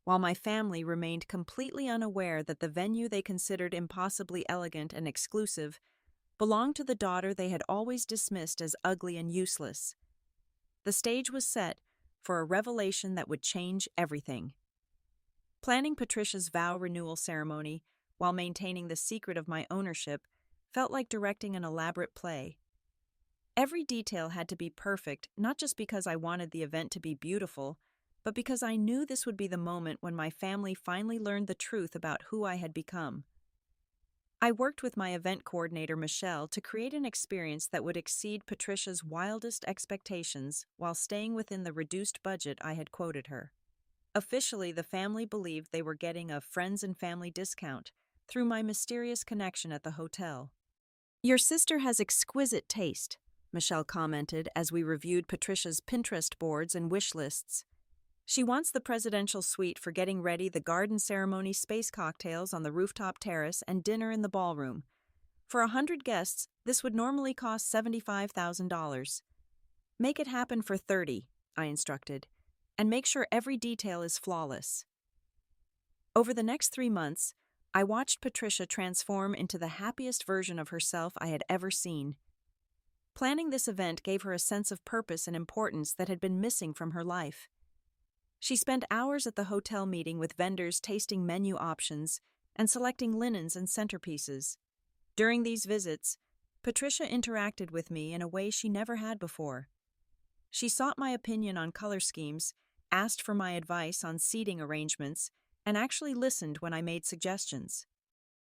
while my family remained completely unaware that the venue they considered impossibly elegant and exclusive belonged to the daughter they had always dismissed as ugly and useless. The stage was set for a revelation that would change everything. Planning Patricia's vow renewal ceremony while maintaining the secret of my ownership felt like directing an elaborate play. Every detail had to be perfect, not just because I wanted the event to be beautiful, but because I knew this would be the moment when my family finally learned the truth about who I had become. I worked with my event coordinator, Michelle, to create an experience that would exceed Patricia's wildest expectations while staying within the reduced budget I had quoted her. Officially, the family believed they were getting a friends and family discount through my mysterious connection at the hotel. "Your sister has exquisite taste," Michelle commented as we reviewed Patricia's Pinterest boards and wish lists. "She wants the presidential suite for getting ready the garden ceremony, space cocktails on the rooftop terrace, and dinner in the ballroom. For 100 guests, this would normally cost $75,000. Make it happen for 30, I instructed, and make sure every detail is flawless." Over the next 3 months, I watched Patricia transform into the happiest version of herself I had ever seen. Planning this event gave her a sense of purpose and importance that had been missing from her life. She spent hours at the hotel meeting with vendors, tasting menu options and selecting linens and centerpieces. During these visits, Patricia interacted with me in a way she never had before. She sought my opinion on color schemes, asked for my advice on seating arrangements, and actually listened when I made suggestions.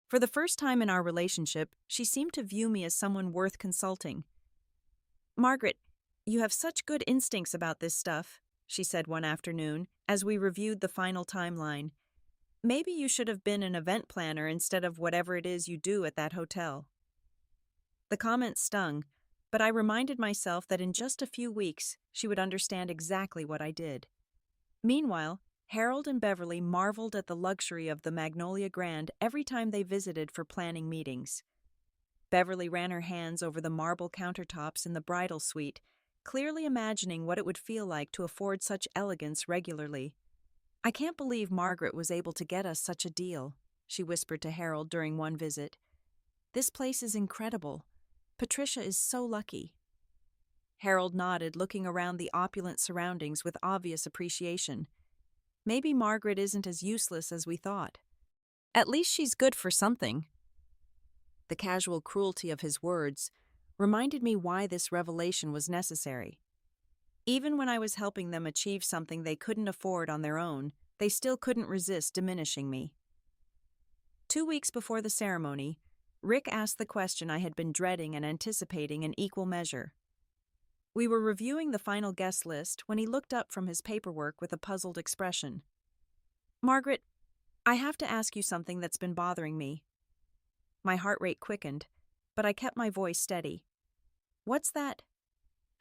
For the first time in our relationship, she seemed to view me as someone worth consulting. "Margaret, you have such good instincts about this stuff," she said one afternoon as we reviewed the final timeline. "Maybe you should have been an event planner instead of whatever it is you do at that hotel." The comment stung, but I reminded myself that in just a few weeks she would understand exactly what I did. Meanwhile, Harold and Beverly marveled at the luxury of the Magnolia Grand every time they visited for planning meetings. Beverly ran her hands over the marble countertops in the bridal suite, clearly imagining what it would feel like to afford such elegance regularly. "I can't believe Margaret was able to get us such a deal," she whispered to Harold during one visit. "This place is incredible. Patricia is so lucky." Harold nodded, looking around the opulent surroundings with obvious appreciation. "Maybe Margaret isn't as useless as we thought. At least she's good for something." The casual cruelty of his words reminded me why this revelation was necessary. Even when I was helping them achieve something they couldn't afford on their own, they still couldn't resist diminishing me. 2 weeks before the ceremony, Rick asked the question I had been dreading and anticipating in equal measure. We were reviewing the final guest list when he looked up from his paperwork with a puzzled expression. "Margaret, I have to ask you something that's been bothering me." My heart rate quickened, but I kept my voice steady. "What's that?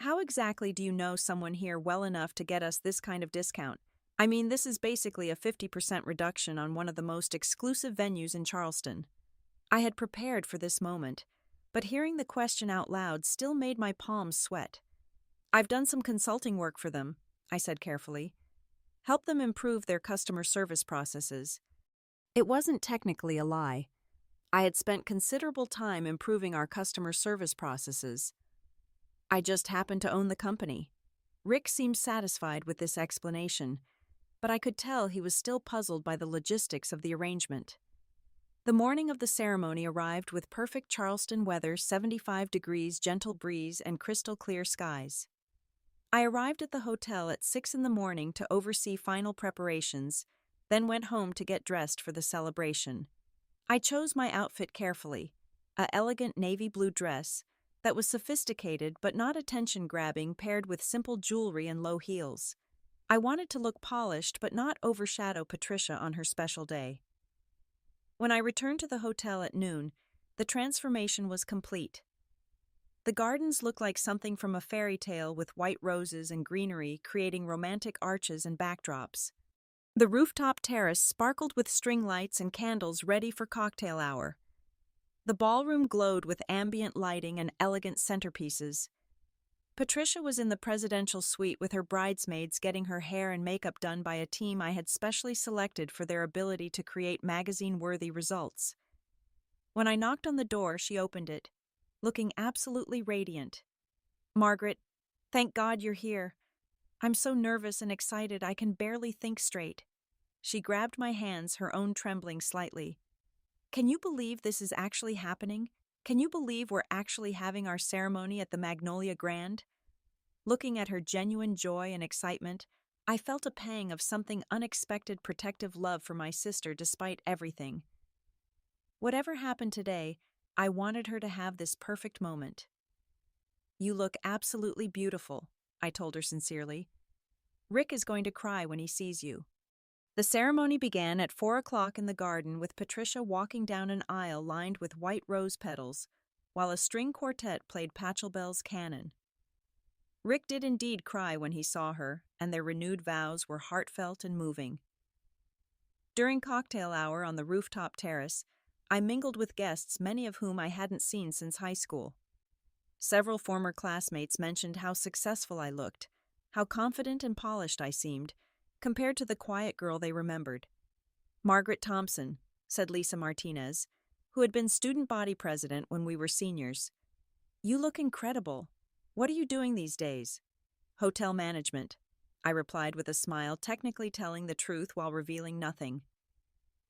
How exactly do you know someone here well enough to get us this kind of discount? I mean, this is basically a 50% reduction on one of the most exclusive venues in Charleston." I had prepared for this moment, but hearing the question out loud still made my palms sweat. "I've done some consulting work for them," I said carefully. "Help them improve their customer service processes." It wasn't technically a lie. I had spent considerable time improving our customer service processes. I just happened to own the company. Rick seemed satisfied with this explanation, but I could tell he was still puzzled by the logistics of the arrangement. The morning of the ceremony arrived with perfect Charleston weather, 75 degrees, gentle breeze, and crystal clear skies. I arrived at the hotel at 6 in the morning to oversee final preparations, then went home to get dressed for the celebration. I chose my outfit carefully, an elegant navy blue dress that was sophisticated but not attention-grabbing, paired with simple jewelry and low heels. I wanted to look polished but not overshadow Patricia on her special day. When I returned to the hotel at noon, the transformation was complete. The gardens looked like something from a fairy tale, with white roses and greenery creating romantic arches and backdrops. The rooftop terrace sparkled with string lights and candles ready for cocktail hour. The ballroom glowed with ambient lighting and elegant centerpieces. Patricia was in the presidential suite with her bridesmaids, getting her hair and makeup done by a team I had specially selected for their ability to create magazine-worthy results. When I knocked on the door, she opened it, looking absolutely radiant. "Margaret, thank God you're here. I'm so nervous and excited I can barely think straight." She grabbed my hands, her own trembling slightly. "Can you believe this is actually happening? Can you believe we're actually having our ceremony at the Magnolia Grand?" Looking at her genuine joy and excitement, I felt a pang of something unexpected, protective love for my sister despite everything. Whatever happened today, I wanted her to have this perfect moment. "You look absolutely beautiful," I told her sincerely. "Rick is going to cry when he sees you." The ceremony began at 4 o'clock in the garden, with Patricia walking down an aisle lined with white rose petals, while a string quartet played Pachelbel's Canon. Rick did indeed cry when he saw her, and their renewed vows were heartfelt and moving. During cocktail hour on the rooftop terrace, I mingled with guests, many of whom I hadn't seen since high school. Several former classmates mentioned how successful I looked, how confident and polished I seemed, compared to the quiet girl they remembered. "Margaret Thompson," said Lisa Martinez, who had been student body president when we were seniors. "You look incredible. What are you doing these days?" "Hotel management," I replied with a smile, technically telling the truth while revealing nothing.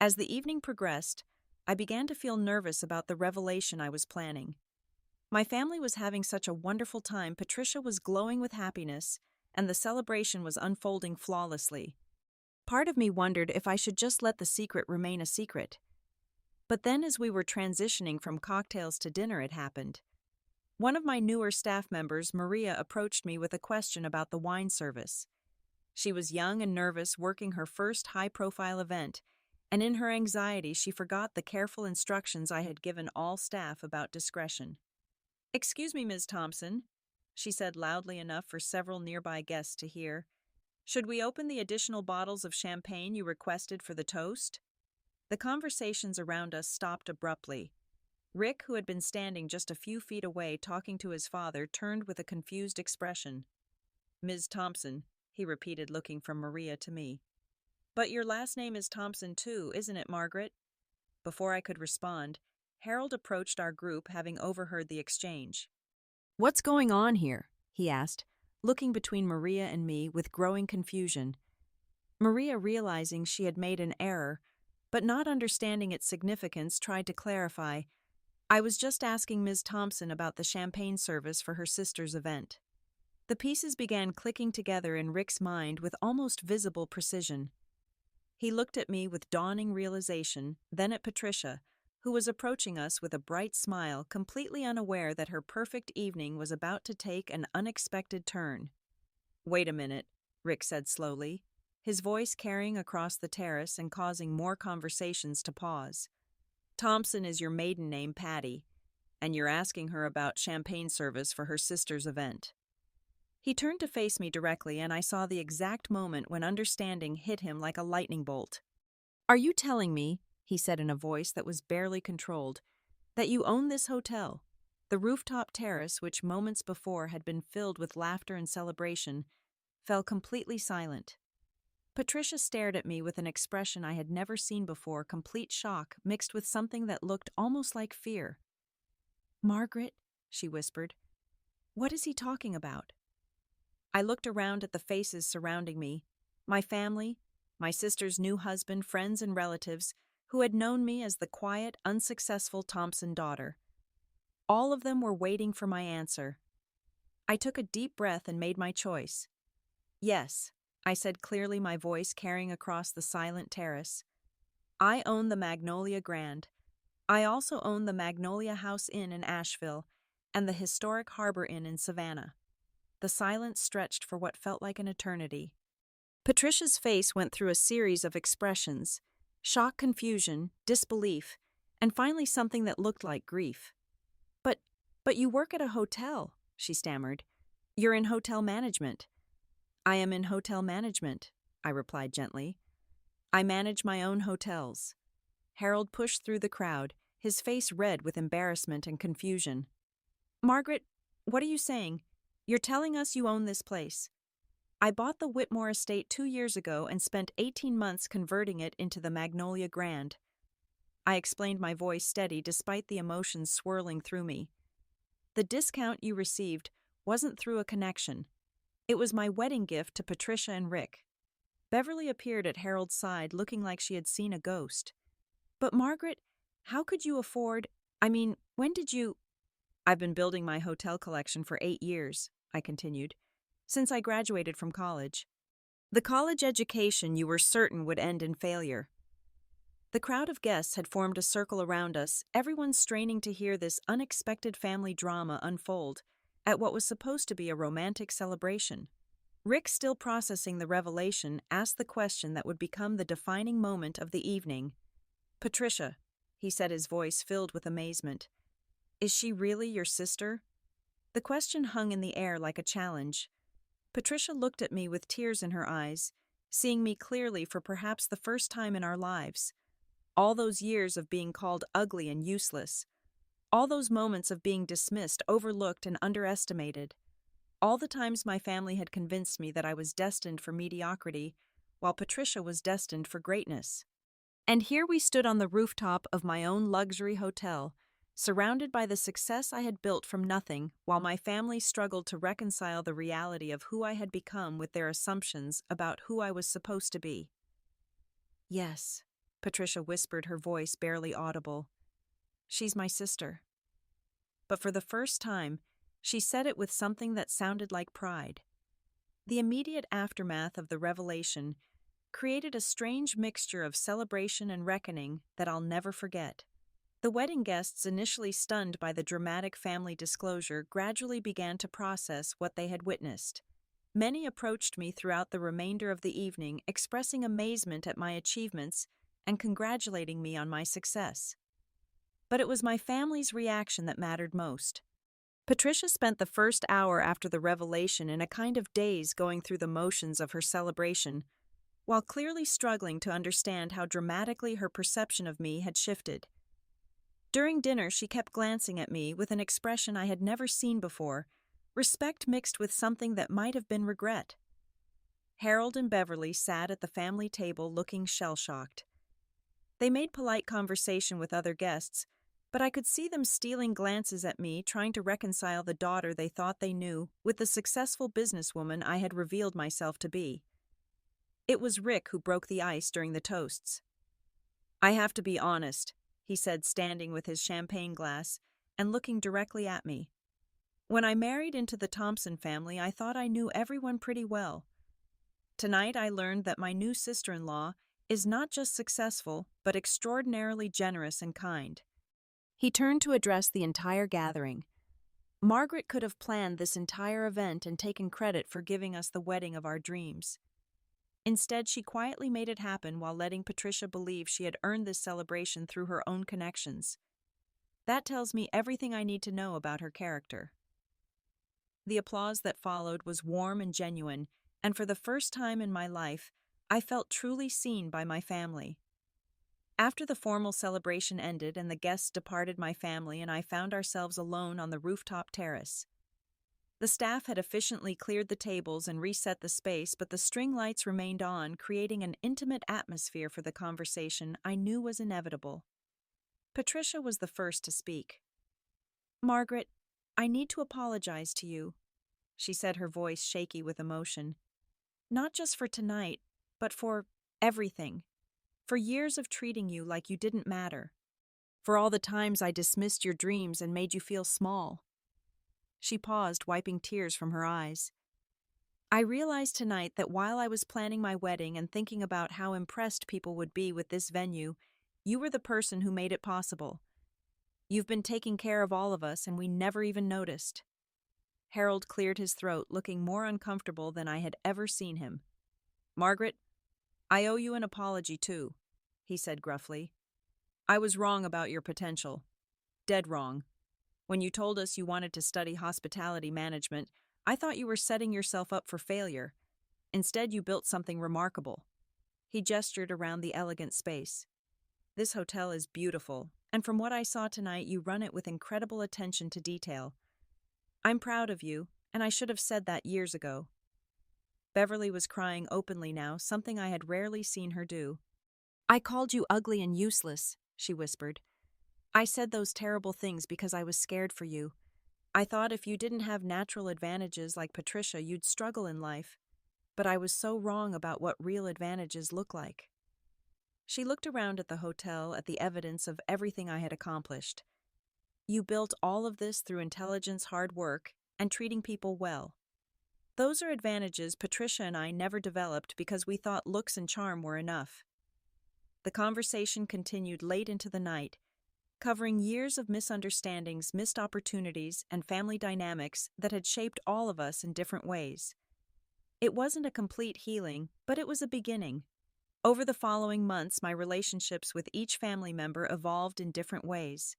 As the evening progressed, I began to feel nervous about the revelation I was planning. My family was having such a wonderful time, Patricia was glowing with happiness, and the celebration was unfolding flawlessly. Part of me wondered if I should just let the secret remain a secret. But then, as we were transitioning from cocktails to dinner, it happened. One of my newer staff members, Maria, approached me with a question about the wine service. She was young and nervous, working her first high-profile event, and in her anxiety she forgot the careful instructions I had given all staff about discretion. "Excuse me, Ms. Thompson," she said loudly enough for several nearby guests to hear. "Should we open the additional bottles of champagne you requested for the toast?" The conversations around us stopped abruptly. Rick, who had been standing just a few feet away talking to his father, turned with a confused expression. "Ms. Thompson," he repeated, looking from Maria to me. "But your last name is Thompson too, isn't it, Margaret?" Before I could respond, Harold approached our group, having overheard the exchange. "What's going on here?" he asked, looking between Maria and me with growing confusion. Maria, realizing she had made an error, but not understanding its significance, tried to clarify. "I was just asking Ms. Thompson about the champagne service for her sister's event." The pieces began clicking together in Rick's mind with almost visible precision. He looked at me with dawning realization, then at Patricia, who was approaching us with a bright smile, completely unaware that her perfect evening was about to take an unexpected turn. "Wait a minute," Rick said slowly, his voice carrying across the terrace and causing more conversations to pause. "Thompson is your maiden name, Patty, and you're asking her about champagne service for her sister's event." He turned to face me directly, and I saw the exact moment when understanding hit him like a lightning bolt. "Are you telling me," he said in a voice that was barely controlled, "that you own this hotel?" The rooftop terrace, which moments before had been filled with laughter and celebration, fell completely silent. Patricia stared at me with an expression I had never seen before, complete shock mixed with something that looked almost like fear. "Margaret," she whispered, "what is he talking about?" I looked around at the faces surrounding me, my family, my sister's new husband, friends and relatives who had known me as the quiet, unsuccessful Thompson daughter. All of them were waiting for my answer. I took a deep breath and made my choice. "Yes," I said clearly, my voice carrying across the silent terrace. "I own the Magnolia Grand. I also own the Magnolia House Inn in Asheville and the historic Harbor Inn in Savannah." The silence stretched for what felt like an eternity. Patricia's face went through a series of expressions: shock, confusion, disbelief, and finally something that looked like grief. But you work at a hotel," she stammered. "You're in hotel management." "I am in hotel management," I replied gently. "I manage my own hotels." Harold pushed through the crowd, his face red with embarrassment and confusion. "Margaret, what are you saying? You're telling us you own this place." "I bought the Whitmore estate 2 years ago and spent 18 months converting it into the Magnolia Grand." I explained, my voice steady despite the emotions swirling through me. "The discount you received wasn't through a connection. It was my wedding gift to Patricia and Rick." Beverly appeared at Harold's side, looking like she had seen a ghost. "But Margaret, how could you afford— when did you—" "I've been building my hotel collection for 8 years, I continued, "since I graduated from college. The college education you were certain would end in failure." The crowd of guests had formed a circle around us, everyone straining to hear this unexpected family drama unfold at what was supposed to be a romantic celebration. Rick, still processing the revelation, asked the question that would become the defining moment of the evening. "Patricia," he said, his voice filled with amazement, "is she really your sister?" The question hung in the air like a challenge. Patricia looked at me with tears in her eyes, seeing me clearly for perhaps the first time in our lives. All those years of being called ugly and useless. All those moments of being dismissed, overlooked, and underestimated. All the times my family had convinced me that I was destined for mediocrity, while Patricia was destined for greatness. And here we stood on the rooftop of my own luxury hotel, surrounded by the success I had built from nothing, while my family struggled to reconcile the reality of who I had become with their assumptions about who I was supposed to be. "Yes," Patricia whispered, her voice barely audible. "She's my sister." But for the first time, she said it with something that sounded like pride. The immediate aftermath of the revelation created a strange mixture of celebration and reckoning that I'll never forget. The wedding guests, initially stunned by the dramatic family disclosure, gradually began to process what they had witnessed. Many approached me throughout the remainder of the evening, expressing amazement at my achievements and congratulating me on my success. But it was my family's reaction that mattered most. Patricia spent the first hour after the revelation in a kind of daze, going through the motions of her celebration, while clearly struggling to understand how dramatically her perception of me had shifted. During dinner, she kept glancing at me with an expression I had never seen before, respect mixed with something that might have been regret. Harold and Beverly sat at the family table looking shell-shocked. They made polite conversation with other guests, but I could see them stealing glances at me, trying to reconcile the daughter they thought they knew with the successful businesswoman I had revealed myself to be. It was Rick who broke the ice during the toasts. "I have to be honest," he said, standing with his champagne glass and looking directly at me. "When I married into the Thompson family, I thought I knew everyone pretty well. Tonight I learned that my new sister-in-law is not just successful, but extraordinarily generous and kind. He turned to address the entire gathering. Margaret could have planned this entire event and taken credit for giving us the wedding of our dreams. Instead, she quietly made it happen while letting Patricia believe she had earned this celebration through her own connections. That tells me everything I need to know about her character. The applause that followed was warm and genuine, and for the first time in my life, I felt truly seen by my family. After the formal celebration ended and the guests departed, my family and I found ourselves alone on the rooftop terrace. The staff had efficiently cleared the tables and reset the space, but the string lights remained on, creating an intimate atmosphere for the conversation I knew was inevitable. Patricia was the first to speak. "Margaret, I need to apologize to you," she said, her voice shaky with emotion. "Not just for tonight, but for everything. For years of treating you like you didn't matter. For all the times I dismissed your dreams and made you feel small." She paused, wiping tears from her eyes. "I realized tonight that while I was planning my wedding and thinking about how impressed people would be with this venue, you were the person who made it possible. You've been taking care of all of us, and we never even noticed." Harold cleared his throat, looking more uncomfortable than I had ever seen him. "Margaret, I owe you an apology too," he said gruffly. "I was wrong about your potential. Dead wrong. When you told us you wanted to study hospitality management, I thought you were setting yourself up for failure. Instead, you built something remarkable." He gestured around the elegant space. "This hotel is beautiful, and from what I saw tonight, you run it with incredible attention to detail. I'm proud of you, and I should have said that years ago." Beverly was crying openly now, something I had rarely seen her do. "I called you ugly and useless," she whispered. "I said those terrible things because I was scared for you. I thought if you didn't have natural advantages like Patricia, you'd struggle in life. But I was so wrong about what real advantages look like." She looked around at the hotel, at the evidence of everything I had accomplished. "You built all of this through intelligence, hard work, and treating people well. Those are advantages Patricia and I never developed because we thought looks and charm were enough." The conversation continued late into the night, covering years of misunderstandings, missed opportunities, and family dynamics that had shaped all of us in different ways. It wasn't a complete healing, but it was a beginning. Over the following months, my relationships with each family member evolved in different ways.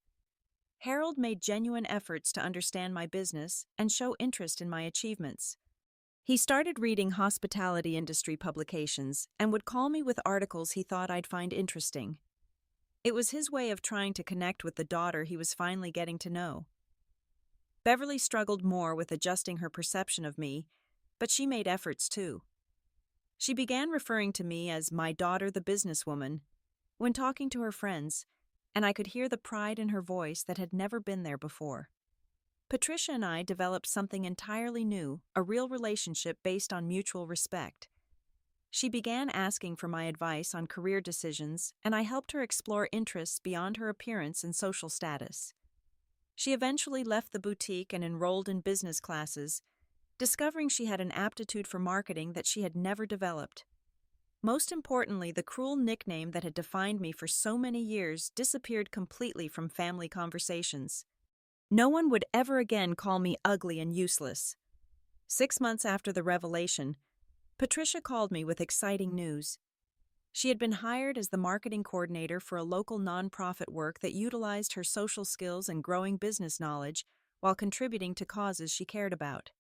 Harold made genuine efforts to understand my business and show interest in my achievements. He started reading hospitality industry publications and would call me with articles he thought I'd find interesting. It was his way of trying to connect with the daughter he was finally getting to know. Beverly struggled more with adjusting her perception of me, but she made efforts too. She began referring to me as my daughter, the businesswoman, when talking to her friends, and I could hear the pride in her voice that had never been there before. Patricia and I developed something entirely new, a real relationship based on mutual respect. She began asking for my advice on career decisions, and I helped her explore interests beyond her appearance and social status. She eventually left the boutique and enrolled in business classes, discovering she had an aptitude for marketing that she had never developed. Most importantly, the cruel nickname that had defined me for so many years disappeared completely from family conversations. No one would ever again call me ugly and useless. 6 months after the revelation, Patricia called me with exciting news. She had been hired as the marketing coordinator for a local nonprofit work that utilized her social skills and growing business knowledge while contributing to causes she cared about.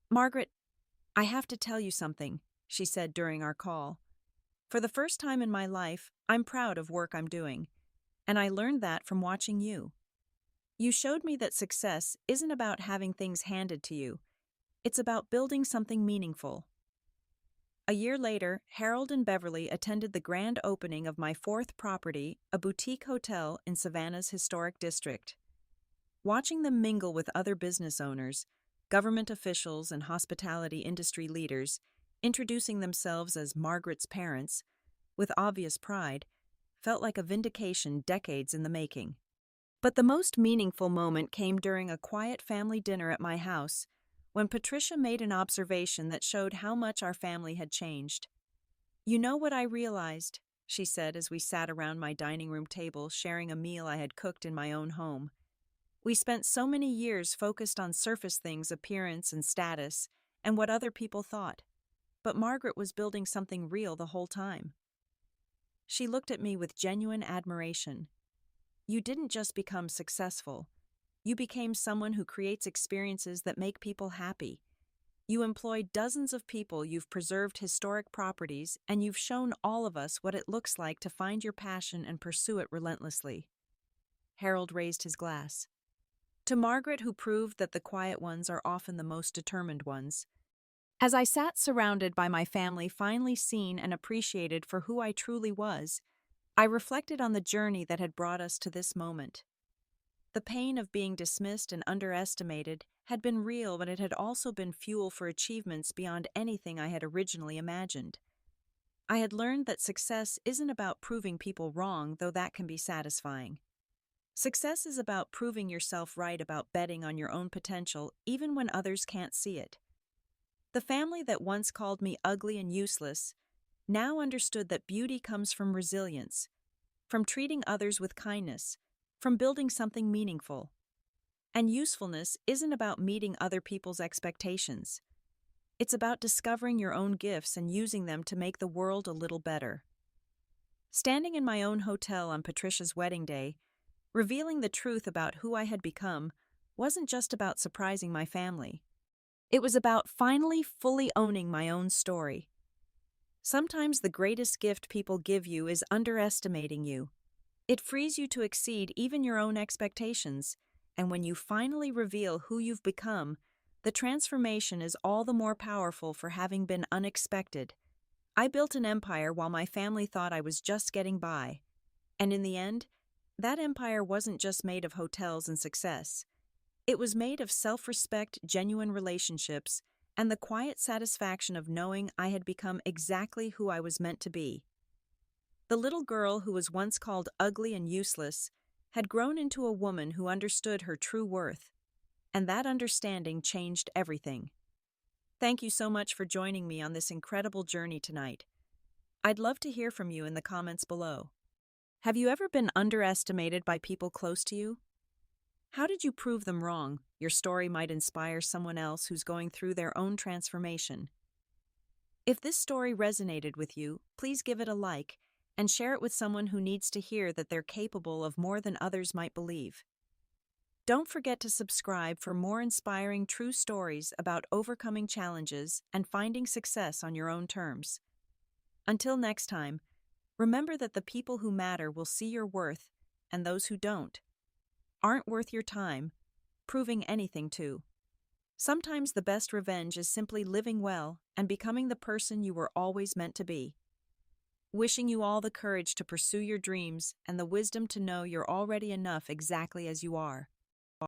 "Margaret, I have to tell you something," she said during our call. "For the first time in my life, I'm proud of work I'm doing, and I learned that from watching you. You showed me that success isn't about having things handed to you. It's about building something meaningful." A year later, Harold and Beverly attended the grand opening of my fourth property, a boutique hotel in Savannah's historic district. Watching them mingle with other business owners, government officials, and hospitality industry leaders, introducing themselves as Margaret's parents, with obvious pride, felt like a vindication decades in the making. But the most meaningful moment came during a quiet family dinner at my house, when Patricia made an observation that showed how much our family had changed. "You know what I realized?" she said as we sat around my dining room table sharing a meal I had cooked in my own home. We spent so many years focused on surface things, appearance and status, and what other people thought. But Margaret was building something real the whole time. She looked at me with genuine admiration. You didn't just become successful. You became someone who creates experiences that make people happy. You employ dozens of people, you've preserved historic properties, and you've shown all of us what it looks like to find your passion and pursue it relentlessly. Harold raised his glass. To Margaret, who proved that the quiet ones are often the most determined ones. As I sat surrounded by my family, finally seen and appreciated for who I truly was, I reflected on the journey that had brought us to this moment. The pain of being dismissed and underestimated had been real, but it had also been fuel for achievements beyond anything I had originally imagined. I had learned that success isn't about proving people wrong, though that can be satisfying. Success is about proving yourself right, about betting on your own potential, even when others can't see it. The family that once called me ugly and useless now understood that beauty comes from resilience, from treating others with kindness, from building something meaningful. And usefulness isn't about meeting other people's expectations. It's about discovering your own gifts and using them to make the world a little better. Standing in my own hotel on Patricia's wedding day, revealing the truth about who I had become wasn't just about surprising my family. It was about finally fully owning my own story. Sometimes the greatest gift people give you is underestimating you. It frees you to exceed even your own expectations, and when you finally reveal who you've become, the transformation is all the more powerful for having been unexpected. I built an empire while my family thought I was just getting by. And in the end, that empire wasn't just made of hotels and success. It was made of self-respect, genuine relationships, and the quiet satisfaction of knowing I had become exactly who I was meant to be. The little girl who was once called ugly and useless had grown into a woman who understood her true worth, and that understanding changed everything. Thank you so much for joining me on this incredible journey tonight. I'd love to hear from you in the comments below. Have you ever been underestimated by people close to you? How did you prove them wrong? Your story might inspire someone else who's going through their own transformation. If this story resonated with you, please give it a like and share it with someone who needs to hear that they're capable of more than others might believe. Don't forget to subscribe for more inspiring true stories about overcoming challenges and finding success on your own terms. Until next time, remember that the people who matter will see your worth, and those who don't aren't worth your time proving anything to. Sometimes the best revenge is simply living well and becoming the person you were always meant to be. Wishing you all the courage to pursue your dreams and the wisdom to know you're already enough exactly as you are.